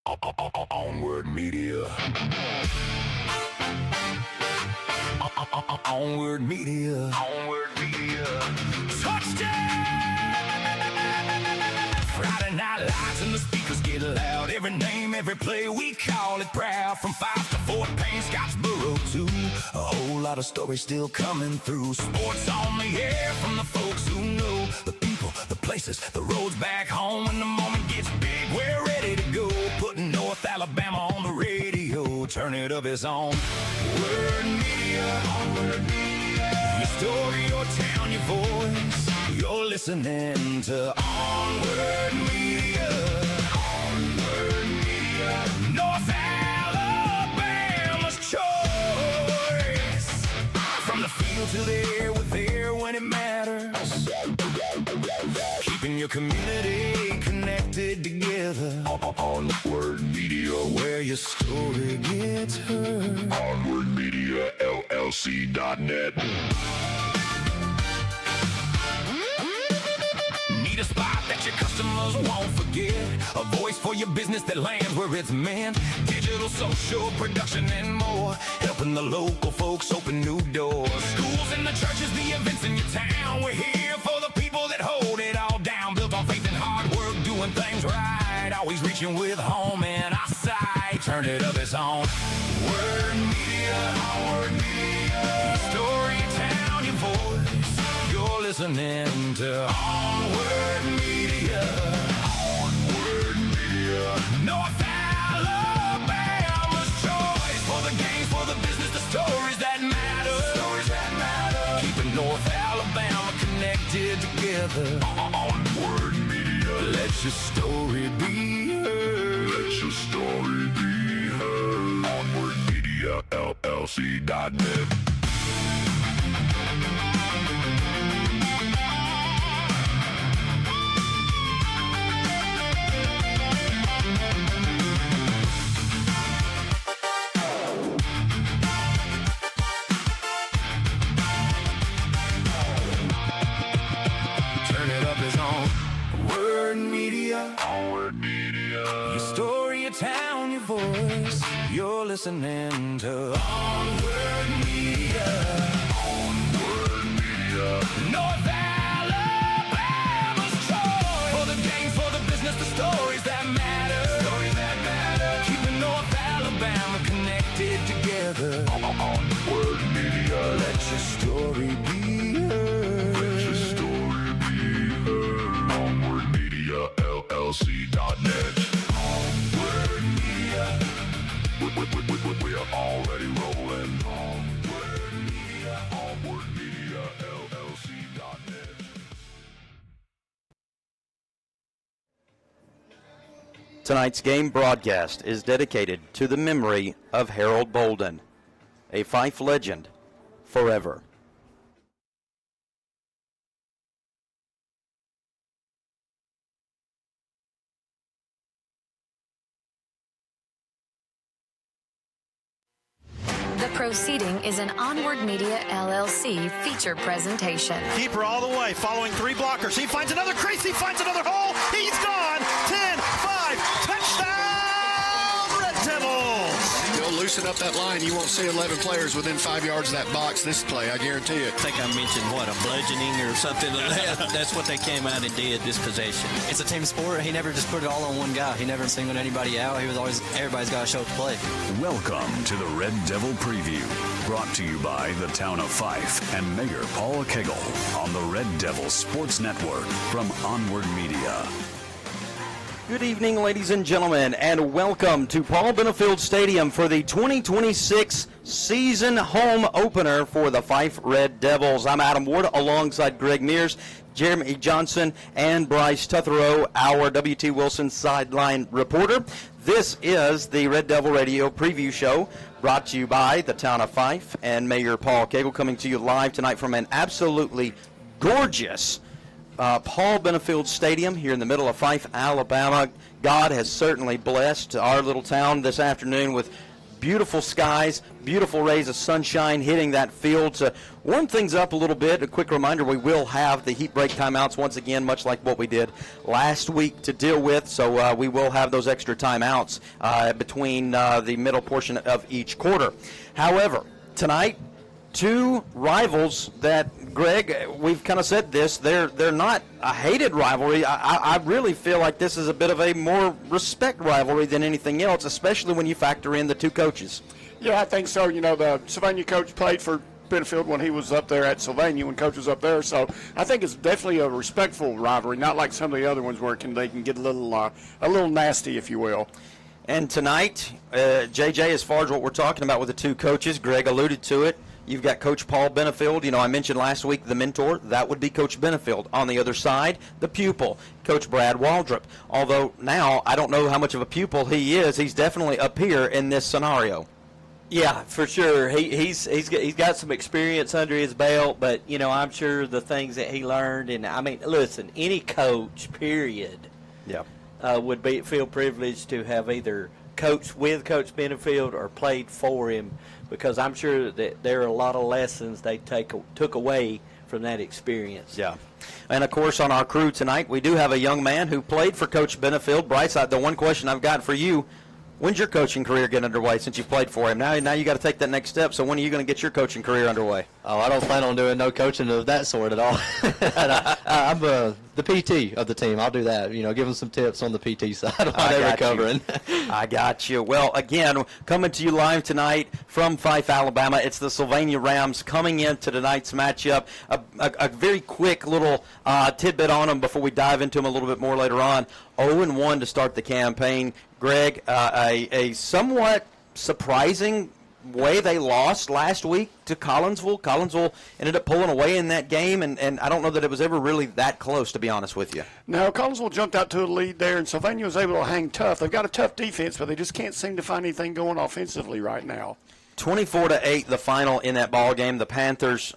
OnWard Media. OnWard Media. OnWard Media. Touchdown! Friday night lights and the speakers get loud. Every name, every play, we call it proud. From Fyffe to Fort Payne, Scottsboro too. A whole lot of stories still coming through. Sports on the air from the folks who know the people, the places, the roads back home. When the moment gets big, we're ready to go. Putting North Alabama on the radio. Turn it up, it's on Word Media. OnWard Media. Your story, your town, your voice. You're listening to OnWard Media. OnWard Media. North Alabama's choice. From the field to the air, we're there when it matters. Keeping your community connected together. OnWard Media, where your story gets heard. OnWard Media, LLC.net. Need a spot that your customers won't forget. A voice for your business that lands where it's meant. Digital, social, production, and more. Helping the local folks open new doors. Schools and the churches, the events in your town. We're here for the people that hold it all down. Built on faith and hard work, doing things right. Always reaching with home in our sight. Turn it up, it's on Word Media. OnWard Media. Your story, your town, your voice. You're listening to OnWard Media. OnWard Media. North Alabama's choice. For the games, for the business, the stories that matter. Stories that matter. Keeping North Alabama connected together. OnWard Media. Let your story be heard. Let your story be heard. OnWard Media, LLC.net. OnWard Media. Your story, your town, your voice. You're listening to OnWard Media. OnWard Media. North Alabama's choice. For the games, for the business, the stories that matter. Stories that matter. Keeping North Alabama connected together. OnWard Media. Let your story be heard. Let your story be heard. OnWard Media, LLC.net. OnWord Media. We are already rolling. OnWord Media. OnWard Media, LLC.net. Tonight's game broadcast is dedicated to the memory of Harold Bolden, a Fyffe legend forever. The proceeding is an OnWard Media LLC feature presentation. Keeper all the way, following three blockers. He finds another crease. He finds another hole. He's gone. 10-5. Touchdown, Red Devils. They'll loosen up that line. You won't see 11 players within 5 yards of that box this play, I guarantee it. I think I mentioned, a bludgeoning or something like that. That's what they came out and did this possession. It's a team sport. He never just put it all on one guy. He never singled anybody out. He was always, everybody's got to show up to play. Welcome to the Red Devil Preview, brought to you by the town of Fyffe and Mayor Paula Kegel on the Red Devil Sports Network from OnWard Media. Good evening, ladies and gentlemen, and welcome to Paul Benefield Stadium for the 2026 season home opener for the Fyffe Red Devils. I'm Adam Ward alongside Greg Mears, Jeremy Johnson, and Bryce Tutherow, our W.T. Wilson sideline reporter. This is the Red Devil Radio preview show brought to you by the town of Fyffe and Mayor Paul Kegel, coming to you live tonight from an absolutely gorgeous Paul Benefield Stadium here in the middle of Fyffe, Alabama. God has certainly blessed our little town this afternoon with beautiful skies, beautiful rays of sunshine hitting that field to warm things up a little bit. A quick reminder, we will have the heat break timeouts once again, much like what we did last week to deal with. So we will have those extra timeouts between the middle portion of each quarter. However, tonight, two rivals that, Greg, we've kind of said this, they're not a hated rivalry. I really feel like this is a bit of a more respect rivalry than anything else, especially when you factor in the two coaches. Yeah, I think so. You know, the Sylvania coach played for Benefield when he was up there at Sylvania, when Coach was up there. So I think it's definitely a respectful rivalry, not like some of the other ones where they can get a little nasty, if you will. And tonight, JJ, as far as what we're talking about with the two coaches, Greg alluded to it. You've got Coach Paul Benefield. You know, I mentioned last week the mentor. That would be Coach Benefield. On the other side, the pupil, Coach Brad Waldrop. Although now I don't know how much of a pupil he is. He's definitely up here in this scenario. Yeah, for sure. He's got some experience under his belt, but, you know, I'm sure the things that he learned, and, I mean, listen, any coach, period, would feel privileged to have either coached with Coach Benefield or played for him, because I'm sure that there are a lot of lessons they took away from that experience. Yeah. And, of course, on our crew tonight, we do have a young man who played for Coach Benefield. Bryce, the one question I've got for you, when's your coaching career get underway since you played for him? Now you got to take that next step, so when are you going to get your coaching career underway? Oh, I don't plan on doing no coaching of that sort at all. I'm the PT of the team. I'll do that. You know, give them some tips on the PT side while they're recovering. I got you. Well, again, coming to you live tonight from Fyffe, Alabama, it's the Sylvania Rams coming into tonight's matchup. A very quick little tidbit on them before we dive into them a little bit more later on. 0-1 to start the campaign. Greg, a somewhat surprising way they lost last week to Collinsville. Collinsville ended up pulling away in that game, and I don't know that it was ever really that close, to be honest with you. No, Collinsville jumped out to a lead there, and Sylvania was able to hang tough. They've got a tough defense, but they just can't seem to find anything going offensively right now. 24-8, the final in that ball game. The Panthers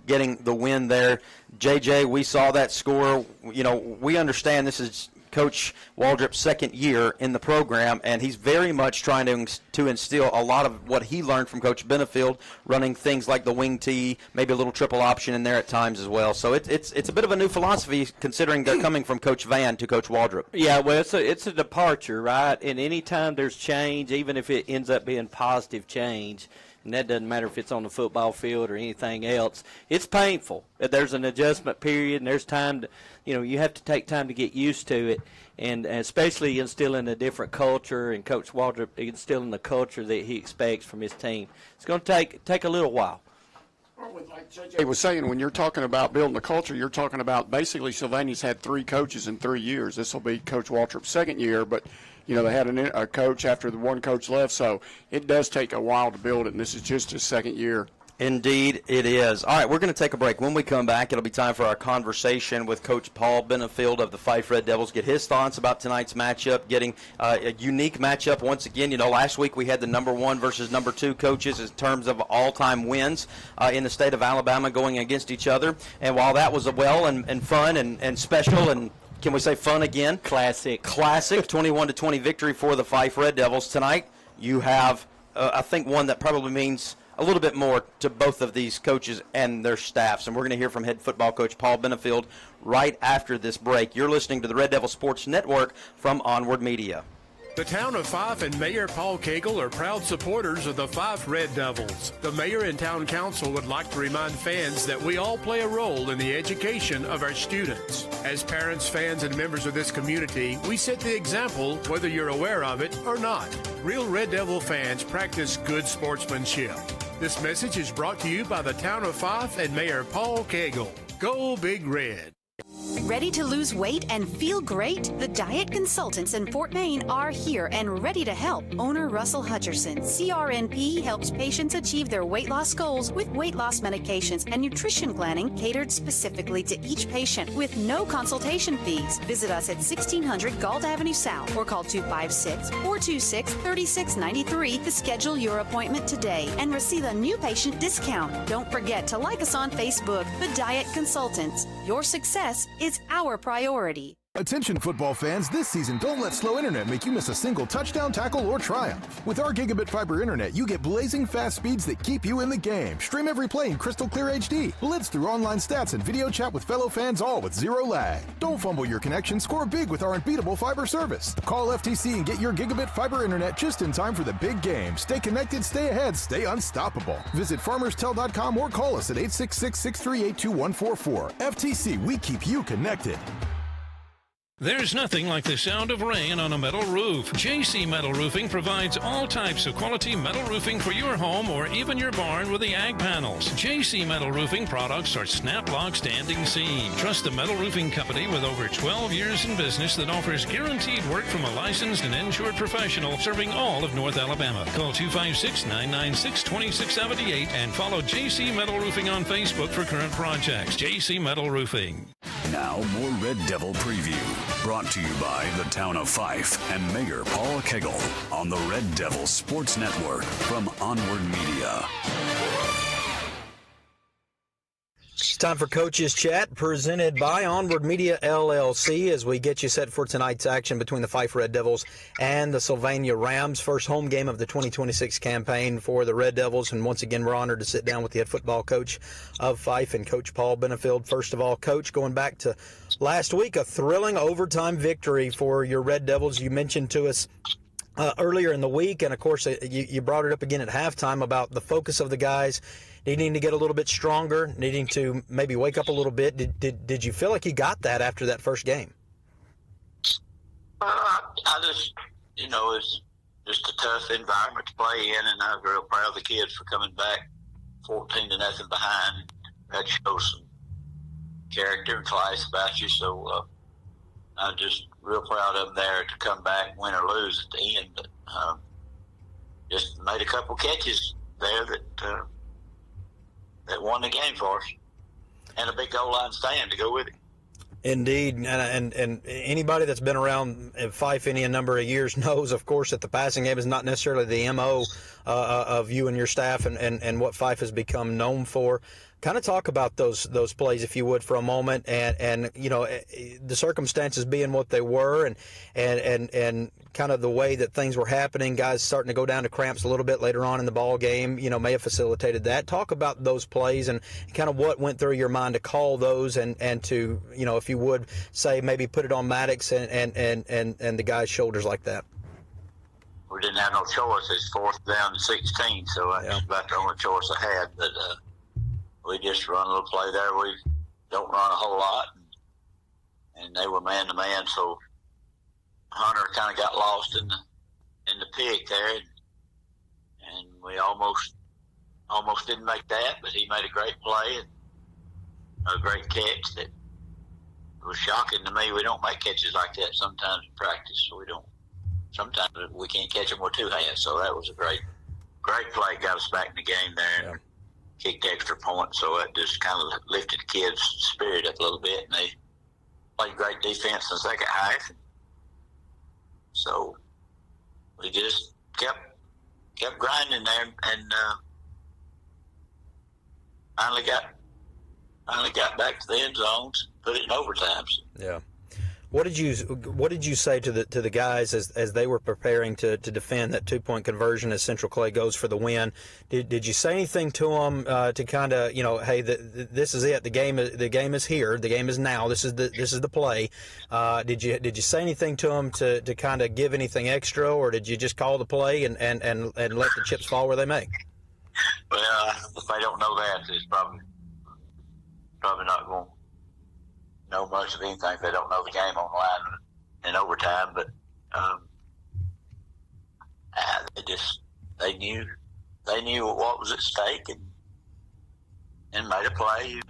getting the win there. JJ, we saw that score. You know, we understand this is Coach Waldrop's second year in the program, and he's very much trying to instill a lot of what he learned from Coach Benefield, running things like the wing tee, maybe a little triple option in there at times as well. So it's a bit of a new philosophy, considering they're coming from Coach Van to Coach Waldrop. Yeah, well, it's a departure, right? And any time there's change, even if it ends up being positive change, and that doesn't matter if it's on the football field or anything else, it's painful. There's an adjustment period, and there's time to, you know, you have to take time to get used to it, and especially instilling a different culture, and Coach Waldrop instilling the culture that he expects from his team. It's going to take a little while. Like JJ was saying, when you're talking about building a culture, you're talking about basically Sylvania's had three coaches in 3 years. This will be Coach Waldrop's second year, but you know, they had a coach after the one coach left, so it does take a while to build it, and this is just his second year. Indeed, it is. All right, we're going to take a break. When we come back, it'll be time for our conversation with Coach Paul Benefield of the Fyffe Red Devils, get his thoughts about tonight's matchup, getting a unique matchup once again. You know, last week we had the number 1 versus number 2 coaches in terms of all-time wins in the state of Alabama going against each other. And while that was well and fun and special and can we say fun again? Classic 21-20 victory for the Fyffe Red Devils. Tonight you have, I think, one that probably means a little bit more to both of these coaches and their staffs. And we're going to hear from head football coach Paul Benefield right after this break. You're listening to the Red Devil Sports Network from OnWard Media. The town of Fyffe and Mayor Paul Cagle are proud supporters of the Fyffe Red Devils. The mayor and town council would like to remind fans that we all play a role in the education of our students. As parents, fans, and members of this community, we set the example whether you're aware of it or not. Real Red Devil fans practice good sportsmanship. This message is brought to you by the town of Fyffe and Mayor Paul Cagle. Go Big Red. Ready to lose weight and feel great? The diet consultants in Fort Wayne are here and ready to help. Owner Russell Hutcherson, CRNP, helps patients achieve their weight loss goals with weight loss medications and nutrition planning catered specifically to each patient with no consultation fees. Visit us at 1600 Galt Avenue South or call 256-426-3693 to schedule your appointment today and receive a new patient discount. Don't forget to like us on Facebook, The Diet Consultants. Your success is our priority. Attention football fans, this season don't let slow internet make you miss a single touchdown, tackle, or triumph. With our gigabit fiber internet, you get blazing fast speeds that keep you in the game. Stream every play in crystal clear HD. Blitz through online stats and video chat with fellow fans, all with zero lag. Don't fumble your connection, score big with our unbeatable fiber service. Call FTC and get your gigabit fiber internet just in time for the big game. Stay connected, stay ahead, stay unstoppable. Visit farmerstel.com or call us at 866-638-2144. FTC, we keep you connected. There's nothing like the sound of rain on a metal roof. JC Metal Roofing provides all types of quality metal roofing for your home or even your barn with the ag panels. JC Metal Roofing products are snap-lock standing seam. Trust the metal roofing company with over 12 years in business that offers guaranteed work from a licensed and insured professional serving all of North Alabama. Call 256-996-2678 and follow JC Metal Roofing on Facebook for current projects. JC Metal Roofing. Now, more Red Devil Preview. Brought to you by the town of Fyffe and Mayor Paul Cagle on the Red Devil Sports Network from OnWard Media. It's time for Coaches Chat, presented by OnWard Media LLC, as we get you set for tonight's action between the Fyffe Red Devils and the Sylvania Rams. First home game of the 2026 campaign for the Red Devils, and once again we're honored to sit down with the head football coach of Fyffe and Coach Paul Benefield. First of all, Coach, going back to last week, a thrilling overtime victory for your Red Devils. You mentioned to us earlier in the week, and of course you brought it up again at halftime about the focus of the guys needing to get a little bit stronger, needing to maybe wake up a little bit. Did you feel like you got that after that first game? I just, it's just a tough environment to play in, and I'm real proud of the kids for coming back 14-0 behind. That shows some character and class about you, so I'm just real proud of them there to come back, win or lose at the end. But just made a couple catches there that won the game for us, and a big goal line stand to go with it. Indeed, and anybody that's been around Fyffe any number of years knows, of course, that the passing game is not necessarily the MO of you and your staff and what Fyffe has become known for. Kind of talk about those plays, if you would, for a moment, and the circumstances being what they were, and kind of the way that things were happening, guys starting to go down to cramps a little bit later on in the ball game, may have facilitated that. Talk about those plays and kind of what went through your mind to call those and to, if you would say, maybe put it on Maddox and the guys' shoulders like that. We didn't have no choice. It's 4th down to 16, so that's about the only choice I had. But we just run a little play there. We don't run a whole lot, and they were man to man. So Hunter kind of got lost in the pick there, and we almost didn't make that. But he made a great play and a great catch that was shocking to me. We don't make catches like that sometimes in practice. So we don't. Sometimes we can't catch them with two hands. So that was a great play. Got us back in the game there. Yeah. kicked extra points, so that just kind of lifted the kids' spirit up a little bit, and they played great defense in the second half. So we just kept grinding there, and finally got back to the end zones, put it in overtime. Yeah. What did you say to the guys as they were preparing to defend that 2-point conversion as Central Clay goes for the win? Did you say anything to them to kind of, hey, this is it. The game is here. The game is now. This is the play. Did you say anything to them to kind of give anything extra, or did you just call the play and let the chips fall where they may? Well, if they don't know that, it's probably not going to know much of anything if they don't know the game on the line in overtime. But they knew what was at stake and made a play, and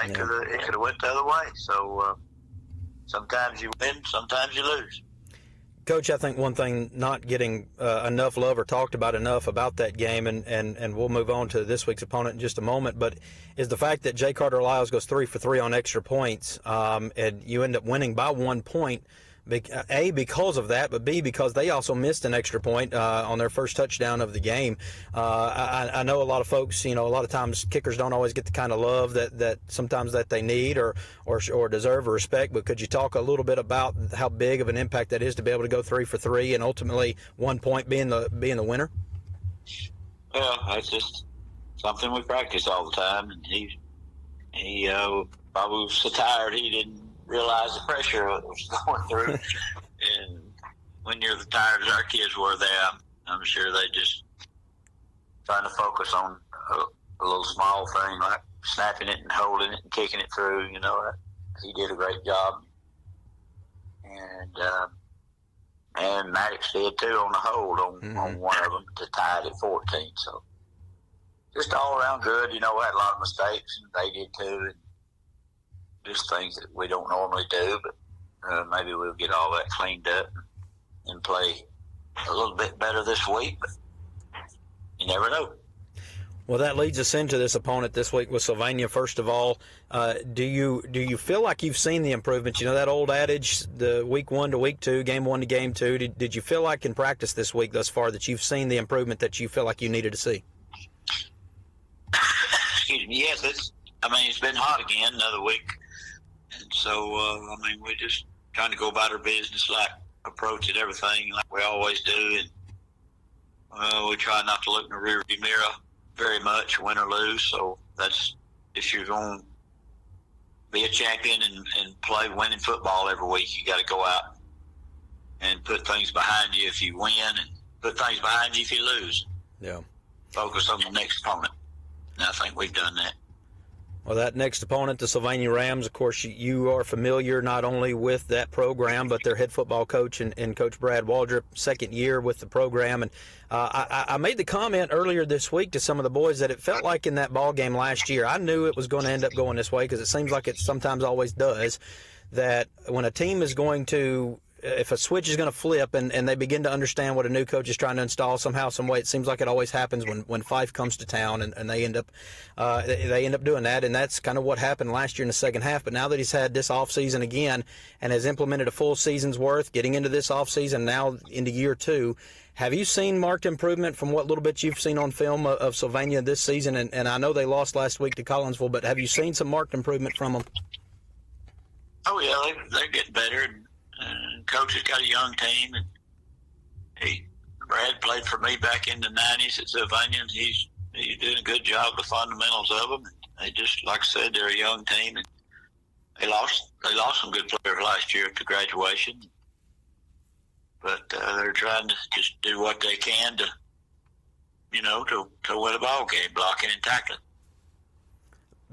it could have went the other way. So sometimes you win, sometimes you lose. Coach, I think one thing not getting enough love or talked about enough about that game, and we'll move on to this week's opponent in just a moment, but is the fact that Jay Carter Lyles goes 3 for 3 on extra points, and you end up winning by 1 point. A, because of that, but B, because they also missed an extra point on their first touchdown of the game. I know a lot of folks, a lot of times kickers don't always get the kind of love that sometimes that they need or deserve or respect, but could you talk a little bit about how big of an impact that is to be able to go 3 for 3 and ultimately 1 point being the winner? Well, that's just something we practice all the time, and he probably was so tired he didn't realize the pressure it was going through. And when you're as tired as our kids were there, I'm sure they just trying to focus on a little small thing like snapping it and holding it and kicking it through. He did a great job, and Maddox did too on the hold on one of them to tie it at 14. So just all around good. We had a lot of mistakes, and they did too. And just things that we don't normally do, but maybe we'll get all that cleaned up and play a little bit better this week, but you never know. Well, that leads us into this opponent this week with Sylvania. First of all, do you feel like you've seen the improvements? That old adage, the week 1 to week 2, game 1 to game 2. Did you feel like in practice this week thus far that you've seen the improvement that you feel like you needed to see? Excuse me. Yes, it's been hot again another week. And so, we're just trying to go about our business, approach it, everything like we always do. And we try not to look in the rearview mirror very much, win or lose. So that's, if you're going to be a champion and play winning football every week, you got to go out and put things behind you if you win and put things behind you if you lose. Yeah. Focus on the next opponent. And I think we've done that. Well, that next opponent, the Sylvania Rams, of course, you are familiar not only with that program, but their head football coach and Coach Brad Waldrop, second year with the program. And I made the comment earlier this week to some of the boys that it felt like in that ball game last year, I knew it was going to end up going this way because it seems like it sometimes always does, that when a team is going to – if a switch is going to flip and they begin to understand what a new coach is trying to install somehow, some way, it seems like it always happens when Fyffe comes to town and they end up doing that, and that's kind of what happened last year in the second half. But now that he's had this offseason again and has implemented a full season's worth, getting into this offseason now into year 2, have you seen marked improvement from what little bit you've seen on film of Sylvania this season? And I know they lost last week to Collinsville, but have you seen some marked improvement from them? Oh, yeah, they're getting better. Coach has got a young team, and Brad played for me back in the 90s at Sylvania, and he's doing a good job of the fundamentals of them. They just, like I said, they're a young team, and they lost some good players last year at the graduation, but they're trying to just do what they can to win a ball game, blocking and tackling.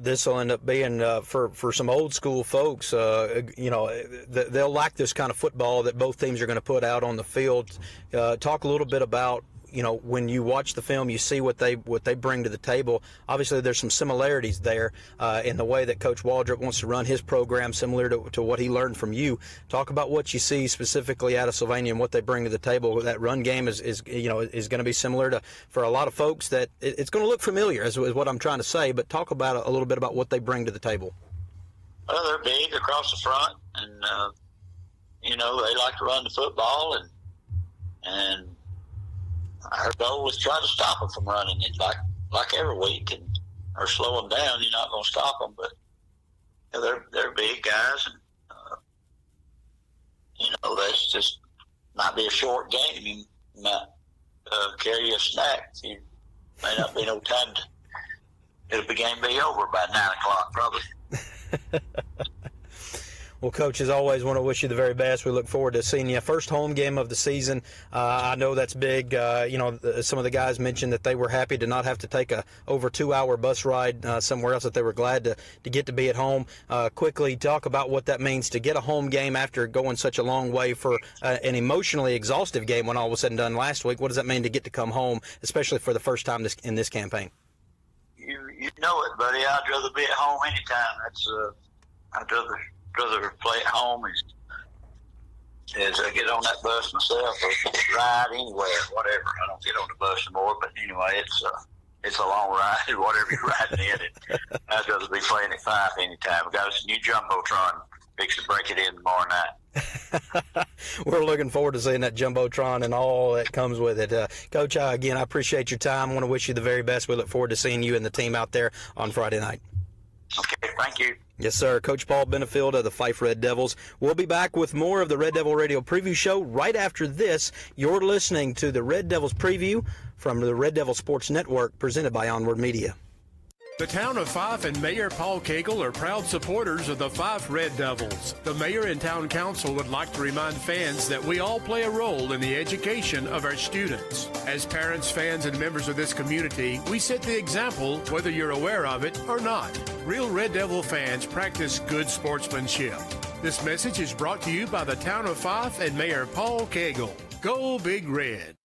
This will end up being for some old school folks. They'll like this kind of football that both teams are going to put out on the field. Talk a little bit about when you watch the film, you see what they bring to the table. Obviously, there's some similarities there in the way that Coach Waldrop wants to run his program, similar to what he learned from you. Talk about what you see specifically out of Sylvania and what they bring to the table. That run game is going to be similar to, for a lot of folks, that it's going to look familiar, is what I'm trying to say. But talk about a little bit about what they bring to the table. Well, they're big across the front, and they like to run the football, and our goal was to try to stop them from running it like every week, or slow them down. You're not going to stop them, but they're big guys, and that's just might be a short game. You might carry a snack. You may not be no time it'll be game be over by 9 o'clock probably. Well, Coach, as always, want to wish you the very best. We look forward to seeing you. First home game of the season. I know that's big. Some of the guys mentioned that they were happy to not have to take a over 2-hour bus ride somewhere else, that they were glad to get to be at home. Quickly talk about what that means to get a home game after going such a long way for an emotionally exhaustive game when all was said and done last week. What does that mean to get to come home, especially for the first time in this campaign? You know it, buddy. I'd rather be at home anytime. I'd rather play at home as I get on that bus myself, or ride anywhere, whatever. I don't get on the bus anymore, but anyway, it's a long ride, whatever you're riding in it. I'd rather be playing at Fyffe anytime. We got us a new Jumbotron, fix to break it in tomorrow night. We're looking forward to seeing that Jumbotron and all that comes with it. Coach, again, I appreciate your time. I want to wish you the very best. We look forward to seeing you and the team out there on Friday night. Okay, thank you. Yes, sir. Coach Paul Benefield of the Fyffe Red Devils. We'll be back with more of the Red Devil Radio Preview Show right after this. You're listening to the Red Devils Preview from the Red Devil Sports Network, presented by OnWard Media. The town of Fyffe and Mayor Paul Cagle are proud supporters of the Fyffe Red Devils. The mayor and town council would like to remind fans that we all play a role in the education of our students. As parents, fans, and members of this community, we set the example whether you're aware of it or not. Real Red Devil fans practice good sportsmanship. This message is brought to you by the town of Fyffe and Mayor Paul Cagle. Go Big Red.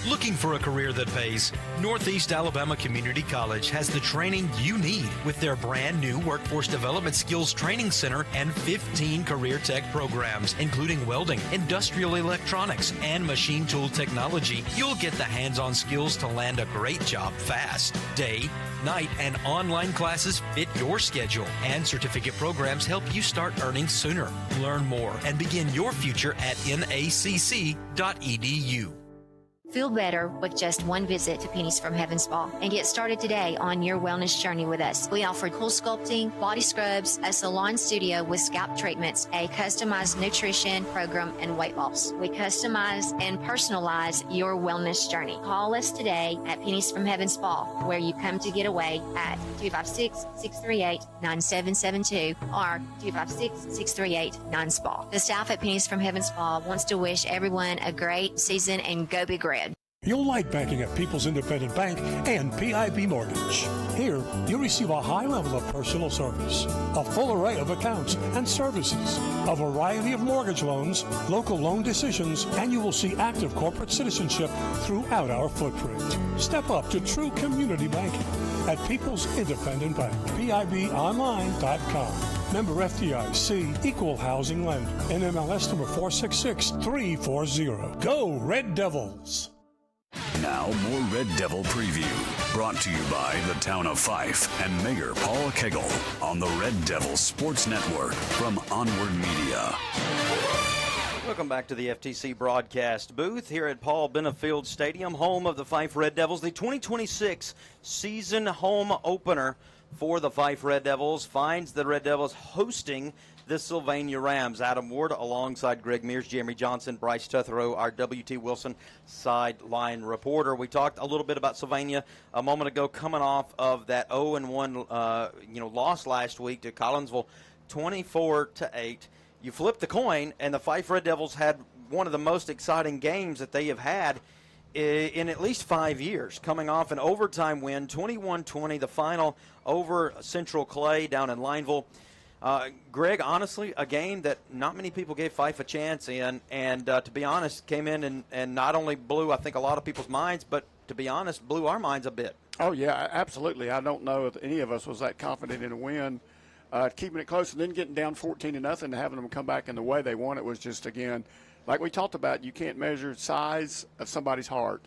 Looking for a career that pays? Northeast Alabama Community College has the training you need with their brand new Workforce Development Skills Training Center and 15 career tech programs, including welding, industrial electronics, and machine tool technology. You'll get the hands-on skills to land a great job fast. Day, night, and online classes fit your schedule, and certificate programs help you start earning sooner. Learn more and begin your future at nacc.edu. Feel better with just one visit to Pennies from Heaven Spa and get started today on your wellness journey with us. We offer cool sculpting, body scrubs, a salon studio with scalp treatments, a customized nutrition program, and weight loss. We customize and personalize your wellness journey. Call us today at Pennies from Heaven Spa, where you come to get away at 256-638-9772 or 256-638-9SPA. The staff at Pennies from Heaven Spa wants to wish everyone a great season and go Big Red. You'll like banking at People's Independent Bank and PIB Mortgage. Here, you'll receive a high level of personal service, a full array of accounts and services, a variety of mortgage loans, local loan decisions, and you will see active corporate citizenship throughout our footprint. Step up to true community banking at People's Independent Bank, PIBonline.com. Member FDIC, Equal Housing Lender, NMLS number 466340. Go Red Devils! Now, more Red Devil Preview, brought to you by the town of Fyffe and Mayor Paul Cagle on the Red Devil Sports Network from OnWard Media. Welcome back to the FTC broadcast booth here at Paul Benefield Stadium, home of the Fyffe Red Devils. The 2026 season home opener for the Fyffe Red Devils finds the Red Devils hosting the Sylvania Rams. Adam Ward alongside Greg Mears, Jeremy Johnson, Bryce Tutherow, our W.T. Wilson sideline reporter. We talked a little bit about Sylvania a moment ago, coming off of that 0-1 loss last week to Collinsville, 24-8. You flipped the coin, and the Fyffe Red Devils had one of the most exciting games that they have had in at least 5 years, coming off an overtime win, 21-20, the final over Central Clay down in Lineville. Greg, honestly, a game that not many people gave Fyffe a chance in, and to be honest, came in and not only blew, I think, a lot of people's minds, but to be honest, blew our minds a bit. Oh, yeah, absolutely. I don't know if any of us was that confident in a win. Keeping it close and then getting down 14-0 and having them come back in the way they won it was just, again, like we talked about, you can't measure size of somebody's heart.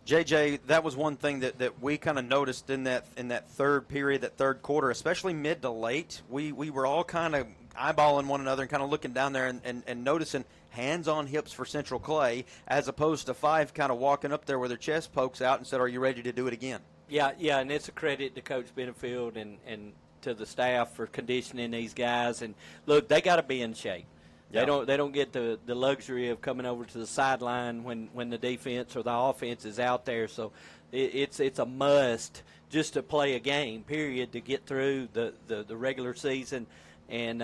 JJ, that was one thing that we kind of noticed in that third period, that third quarter, especially mid to late. We were all kind of eyeballing one another and kind of looking down there and noticing hands on hips for Central Clay, as opposed to Fyffe kind of walking up there with their chest pokes out and said, "Are you ready to do it again?" Yeah, and it's a credit to Coach Benefield and to the staff for conditioning these guys. And look, they got to be in shape. They don't get the luxury of coming over to the sideline when the defense or the offense is out there. So it's a must just to play a game, period, to get through the regular season. And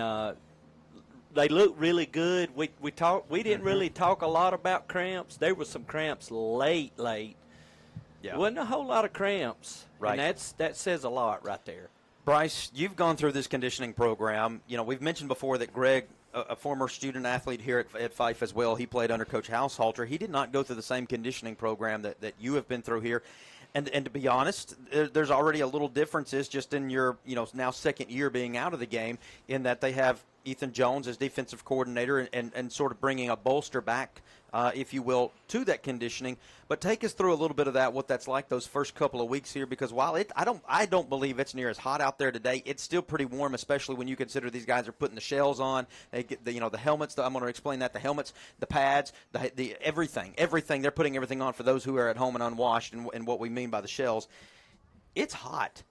they look really good. We didn't really talk a lot about cramps. There was some cramps late. Yeah. Wasn't a whole lot of cramps. Right. And that says a lot right there. Bryce, you've gone through this conditioning program. You know, we've mentioned before that Greg, a former student athlete here at Fyffe as well, he played under Coach Haushalter. He did not go through the same conditioning program that you have been through here. And to be honest, there's already a little differences just in your, now second year being out of the game, in that they have Ethan Jones as defensive coordinator and sort of bringing a bolster back, if you will, to that conditioning. But take us through a little bit of that, what that's like those first couple of weeks here, because while I don't believe it's near as hot out there today, it's still pretty warm, especially when you consider these guys are putting the shells on. They get the helmets. I'm going to explain that: the helmets, the pads, the everything. They're putting everything on for those who are at home and unwashed, and what we mean by the shells. It's hot.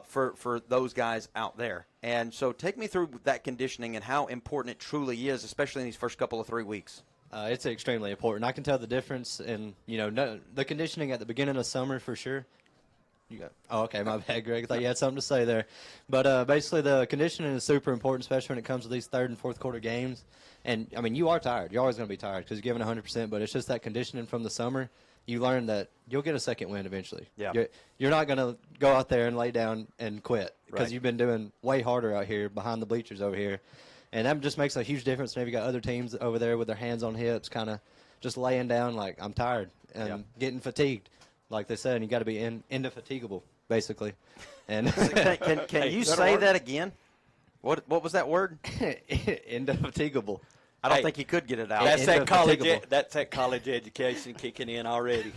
For those guys out there. And so take me through that conditioning and how important it truly is, especially in these first couple of 3 weeks. It's extremely important. I can tell the difference in, the conditioning at the beginning of summer for sure. Okay, my bad, Greg. I thought you had something to say there. But basically the conditioning is super important, especially when it comes to these third and fourth quarter games. And, you are tired. You're always going to be tired because you're giving 100%, but it's just that conditioning from the summer. You learn that you'll get a second wind eventually. Yeah. You're not going to go out there and lay down and quit because you've been doing way harder out here behind the bleachers over here. And that just makes a huge difference. Maybe you got other teams over there with their hands on hips, kind of just laying down like, I'm tired and getting fatigued, like they said. And you got to be indefatigable, basically. And can you say that again? What was that word? Indefatigable. I don't think he could get it out. That's that college education kicking in already.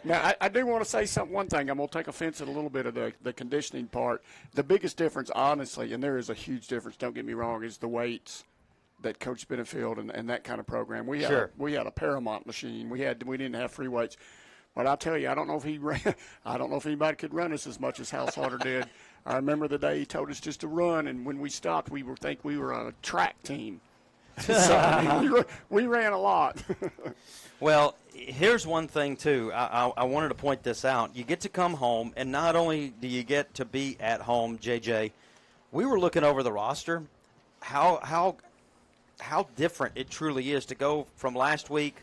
Now, I do want to say one thing. I'm going to take offense at a little bit of the conditioning part. The biggest difference, honestly, and there is a huge difference, don't get me wrong, is the weights that Coach Benefield and that kind of program. We had a Paramount machine. We didn't have free weights. But I'll tell you, I don't know if he ran. I don't know if anybody could run us as much as Haushalter did. I remember the day he told us just to run, and when we stopped, we were on a track team. So we ran a lot. Well, here's one thing, too. I wanted to point this out. You get to come home, and not only do you get to be at home, JJ, we were looking over the roster, how different it truly is to go from last week,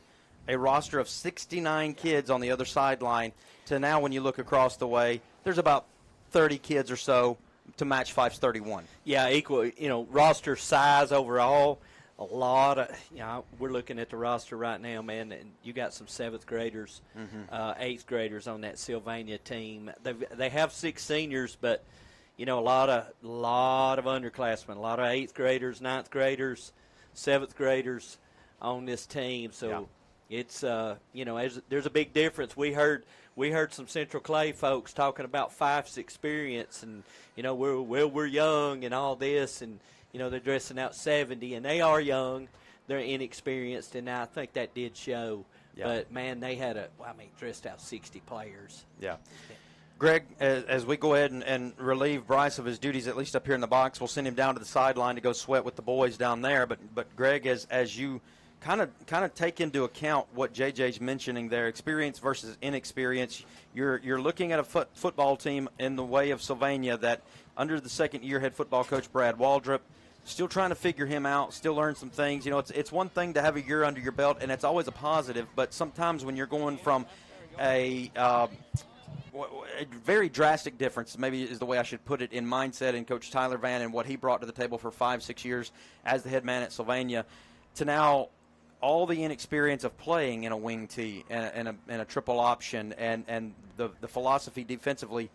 a roster of 69 kids on the other sideline, to now when you look across the way, there's about 30 kids or so to match Fyffe's 31. Yeah, equal, roster size overall. A lot of, we're looking at the roster right now, man, and you got some 7th graders, 8th graders on that Sylvania team. They have 6 seniors, but, a lot of underclassmen, a lot of 8th graders, 9th graders, 7th graders on this team. So it's, there's a big difference. We heard some Central Clay folks talking about Fyffe's experience, and, we're young and all this, and, they're dressing out 70, and they are young. They're inexperienced, and I think that did show. Yeah. But, man, they had dressed out 60 players. Yeah. Greg, as we go ahead and relieve Bryce of his duties, at least up here in the box, we'll send him down to the sideline to go sweat with the boys down there. But Greg, as you kind of take into account what JJ's mentioning there, experience versus inexperience, you're looking at a football team in the way of Sylvania that under the second-year head football coach Brad Waldrop, still trying to figure him out, still learn some things. It's one thing to have a year under your belt, and it's always a positive, but sometimes when you're going from a a very drastic difference, maybe is the way I should put it, in mindset in Coach Tyler Van and what he brought to the table for 5-6 years as the head man at Sylvania, to now all the inexperience of playing in a wing tee and a triple option and the philosophy defensively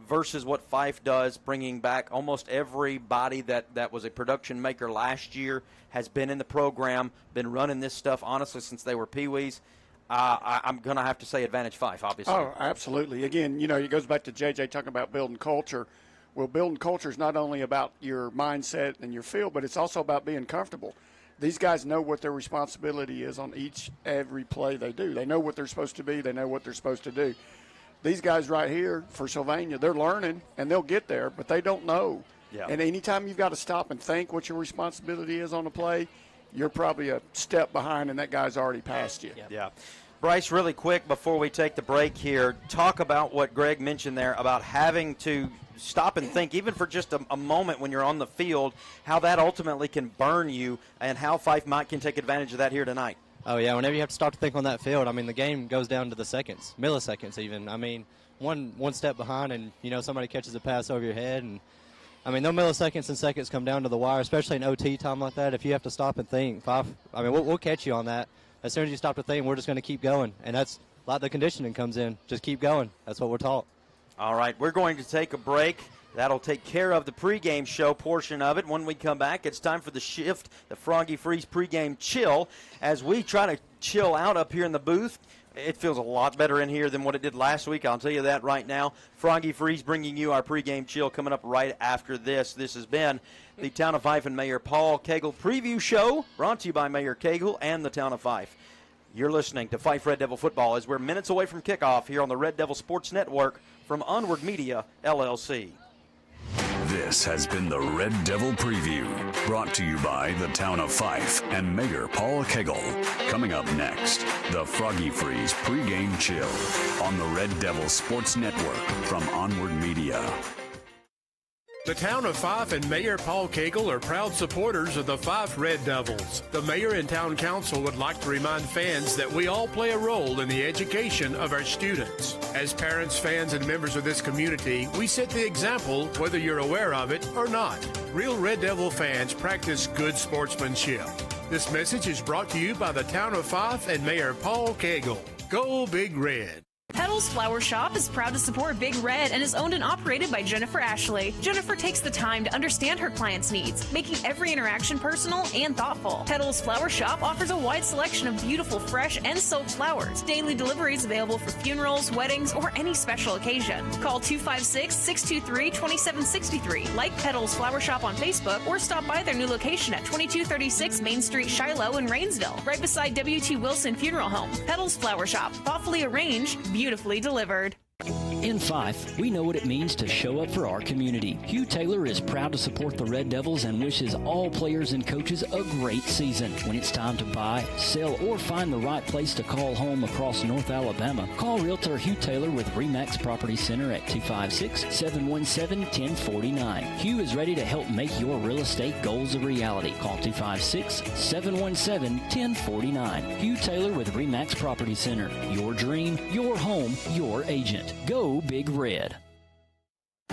versus what Fyffe does, bringing back almost everybody that was a production maker last year, has been in the program, been running this stuff, honestly, since they were peewees. I'm going to have to say advantage Fyffe, obviously. Oh, absolutely. Again, it goes back to JJ talking about building culture. Well, building culture is not only about your mindset and your feel, but it's also about being comfortable. These guys know what their responsibility is on every play they do. They know what they're supposed to be. They know what they're supposed to do. These guys right here for Sylvania, they're learning, and they'll get there, but they don't know. Yeah. And anytime you've got to stop and think what your responsibility is on a play, you're probably a step behind, and that guy's already passed you. Yeah. Bryce, really quick before we take the break here, talk about what Greg mentioned there about having to stop and think, even for just a moment when you're on the field, how that ultimately can burn you and how Fyffe can take advantage of that here tonight. Oh, yeah, whenever you have to stop to think on that field, I mean, the game goes down to the seconds, milliseconds even. I mean, one step behind and, somebody catches a pass over your head. And, I mean, no milliseconds and seconds come down to the wire, especially in OT time like that. If you have to stop and think, Fyffe, I mean, we'll catch you on that. As soon as you stop to think, we're just going to keep going. And that's a lot of the conditioning comes in. Just keep going. That's what we're taught. All right, we're going to take a break. That'll take care of the pregame show portion of it. When we come back, it's time for the shift, the Froggy Freeze pregame chill. As we try to chill out up here in the booth, it feels a lot better in here than what it did last week. I'll tell you that right now. Froggy Freeze bringing you our pregame chill coming up right after this. This has been the Town of Fyffe and Mayor Paul Cagle preview show, brought to you by Mayor Cagle and the Town of Fyffe. You're listening to Fyffe Red Devil Football as we're minutes away from kickoff here on the Red Devil Sports Network from OnWard Media, LLC. This has been the Red Devil Preview, brought to you by the Town of Fyffe and Mayor Paul Cagle. Coming up next, the Froggy Freeze pregame chill on the Red Devil Sports Network from OnWard Media. The Town of Fyffe and Mayor Paul Cagle are proud supporters of the Fyffe Red Devils. The mayor and town council would like to remind fans that we all play a role in the education of our students. As parents, fans, and members of this community, we set the example whether you're aware of it or not. Real Red Devil fans practice good sportsmanship. This message is brought to you by the Town of Fyffe and Mayor Paul Cagle. Go Big Red. Petals Flower Shop is proud to support Big Red and is owned and operated by Jennifer Ashley. Jennifer takes the time to understand her clients' needs, making every interaction personal and thoughtful. Petals Flower Shop offers a wide selection of beautiful, fresh, and soaked flowers. Daily deliveries available for funerals, weddings, or any special occasion. Call 256-623-2763. Like Petals Flower Shop on Facebook or stop by their new location at 2236 Main Street, Shiloh in Rainsville, right beside W.T. Wilson Funeral Home. Petals Flower Shop, thoughtfully arranged, beautifully delivered. In Fyffe, we know what it means to show up for our community. Hugh Taylor is proud to support the Red Devils and wishes all players and coaches a great season. When it's time to buy, sell, or find the right place to call home across North Alabama, call Realtor Hugh Taylor with RE/MAX Property Center at 256-717-1049. Hugh is ready to help make your real estate goals a reality. Call 256-717-1049. Hugh Taylor with RE/MAX Property Center. Your dream, your home, your agent. Go Big Red.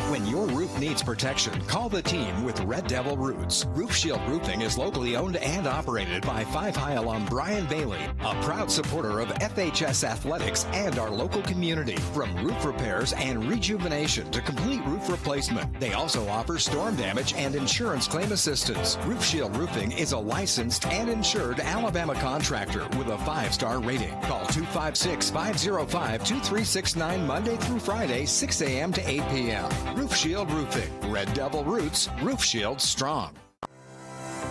When your roof needs protection, call the team with Red Devil Roots. Roof Shield Roofing is locally owned and operated by Fyffe High alum Brian Bailey, a proud supporter of FHS athletics and our local community. From roof repairs and rejuvenation to complete roof replacement, they also offer storm damage and insurance claim assistance. Roof Shield Roofing is a licensed and insured Alabama contractor with a 5-star rating. Call 256-505-2369 Monday through Friday, 6 a.m. to 8 p.m. Roof Shield Roofing. Red Devil Roots. Roof Shield Strong.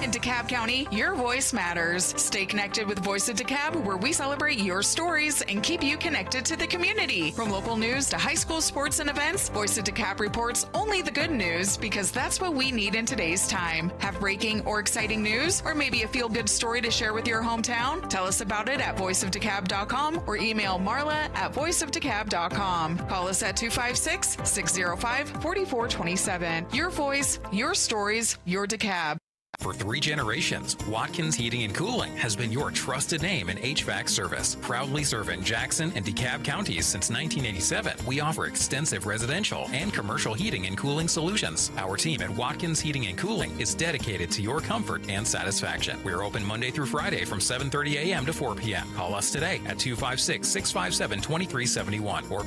In DeKalb County, your voice matters. Stay connected with Voice of DeKalb, where we celebrate your stories and keep you connected to the community. From local news to high school sports and events, Voice of DeKalb reports only the good news because that's what we need in today's time. Have breaking or exciting news, or maybe a feel-good story to share with your hometown? Tell us about it at voiceofdecab.com or email Marla at voiceofdecab.com. Call us at 256-605-4427. Your voice, your stories, your DeKalb. For 3 generations, Watkins Heating and Cooling has been your trusted name in HVAC service. Proudly serving Jackson and DeKalb counties since 1987, we offer extensive residential and commercial heating and cooling solutions. Our team at Watkins Heating and Cooling is dedicated to your comfort and satisfaction. We're open Monday through Friday from 7:30 a.m. to 4 p.m. Call us today at 256-657-2371 or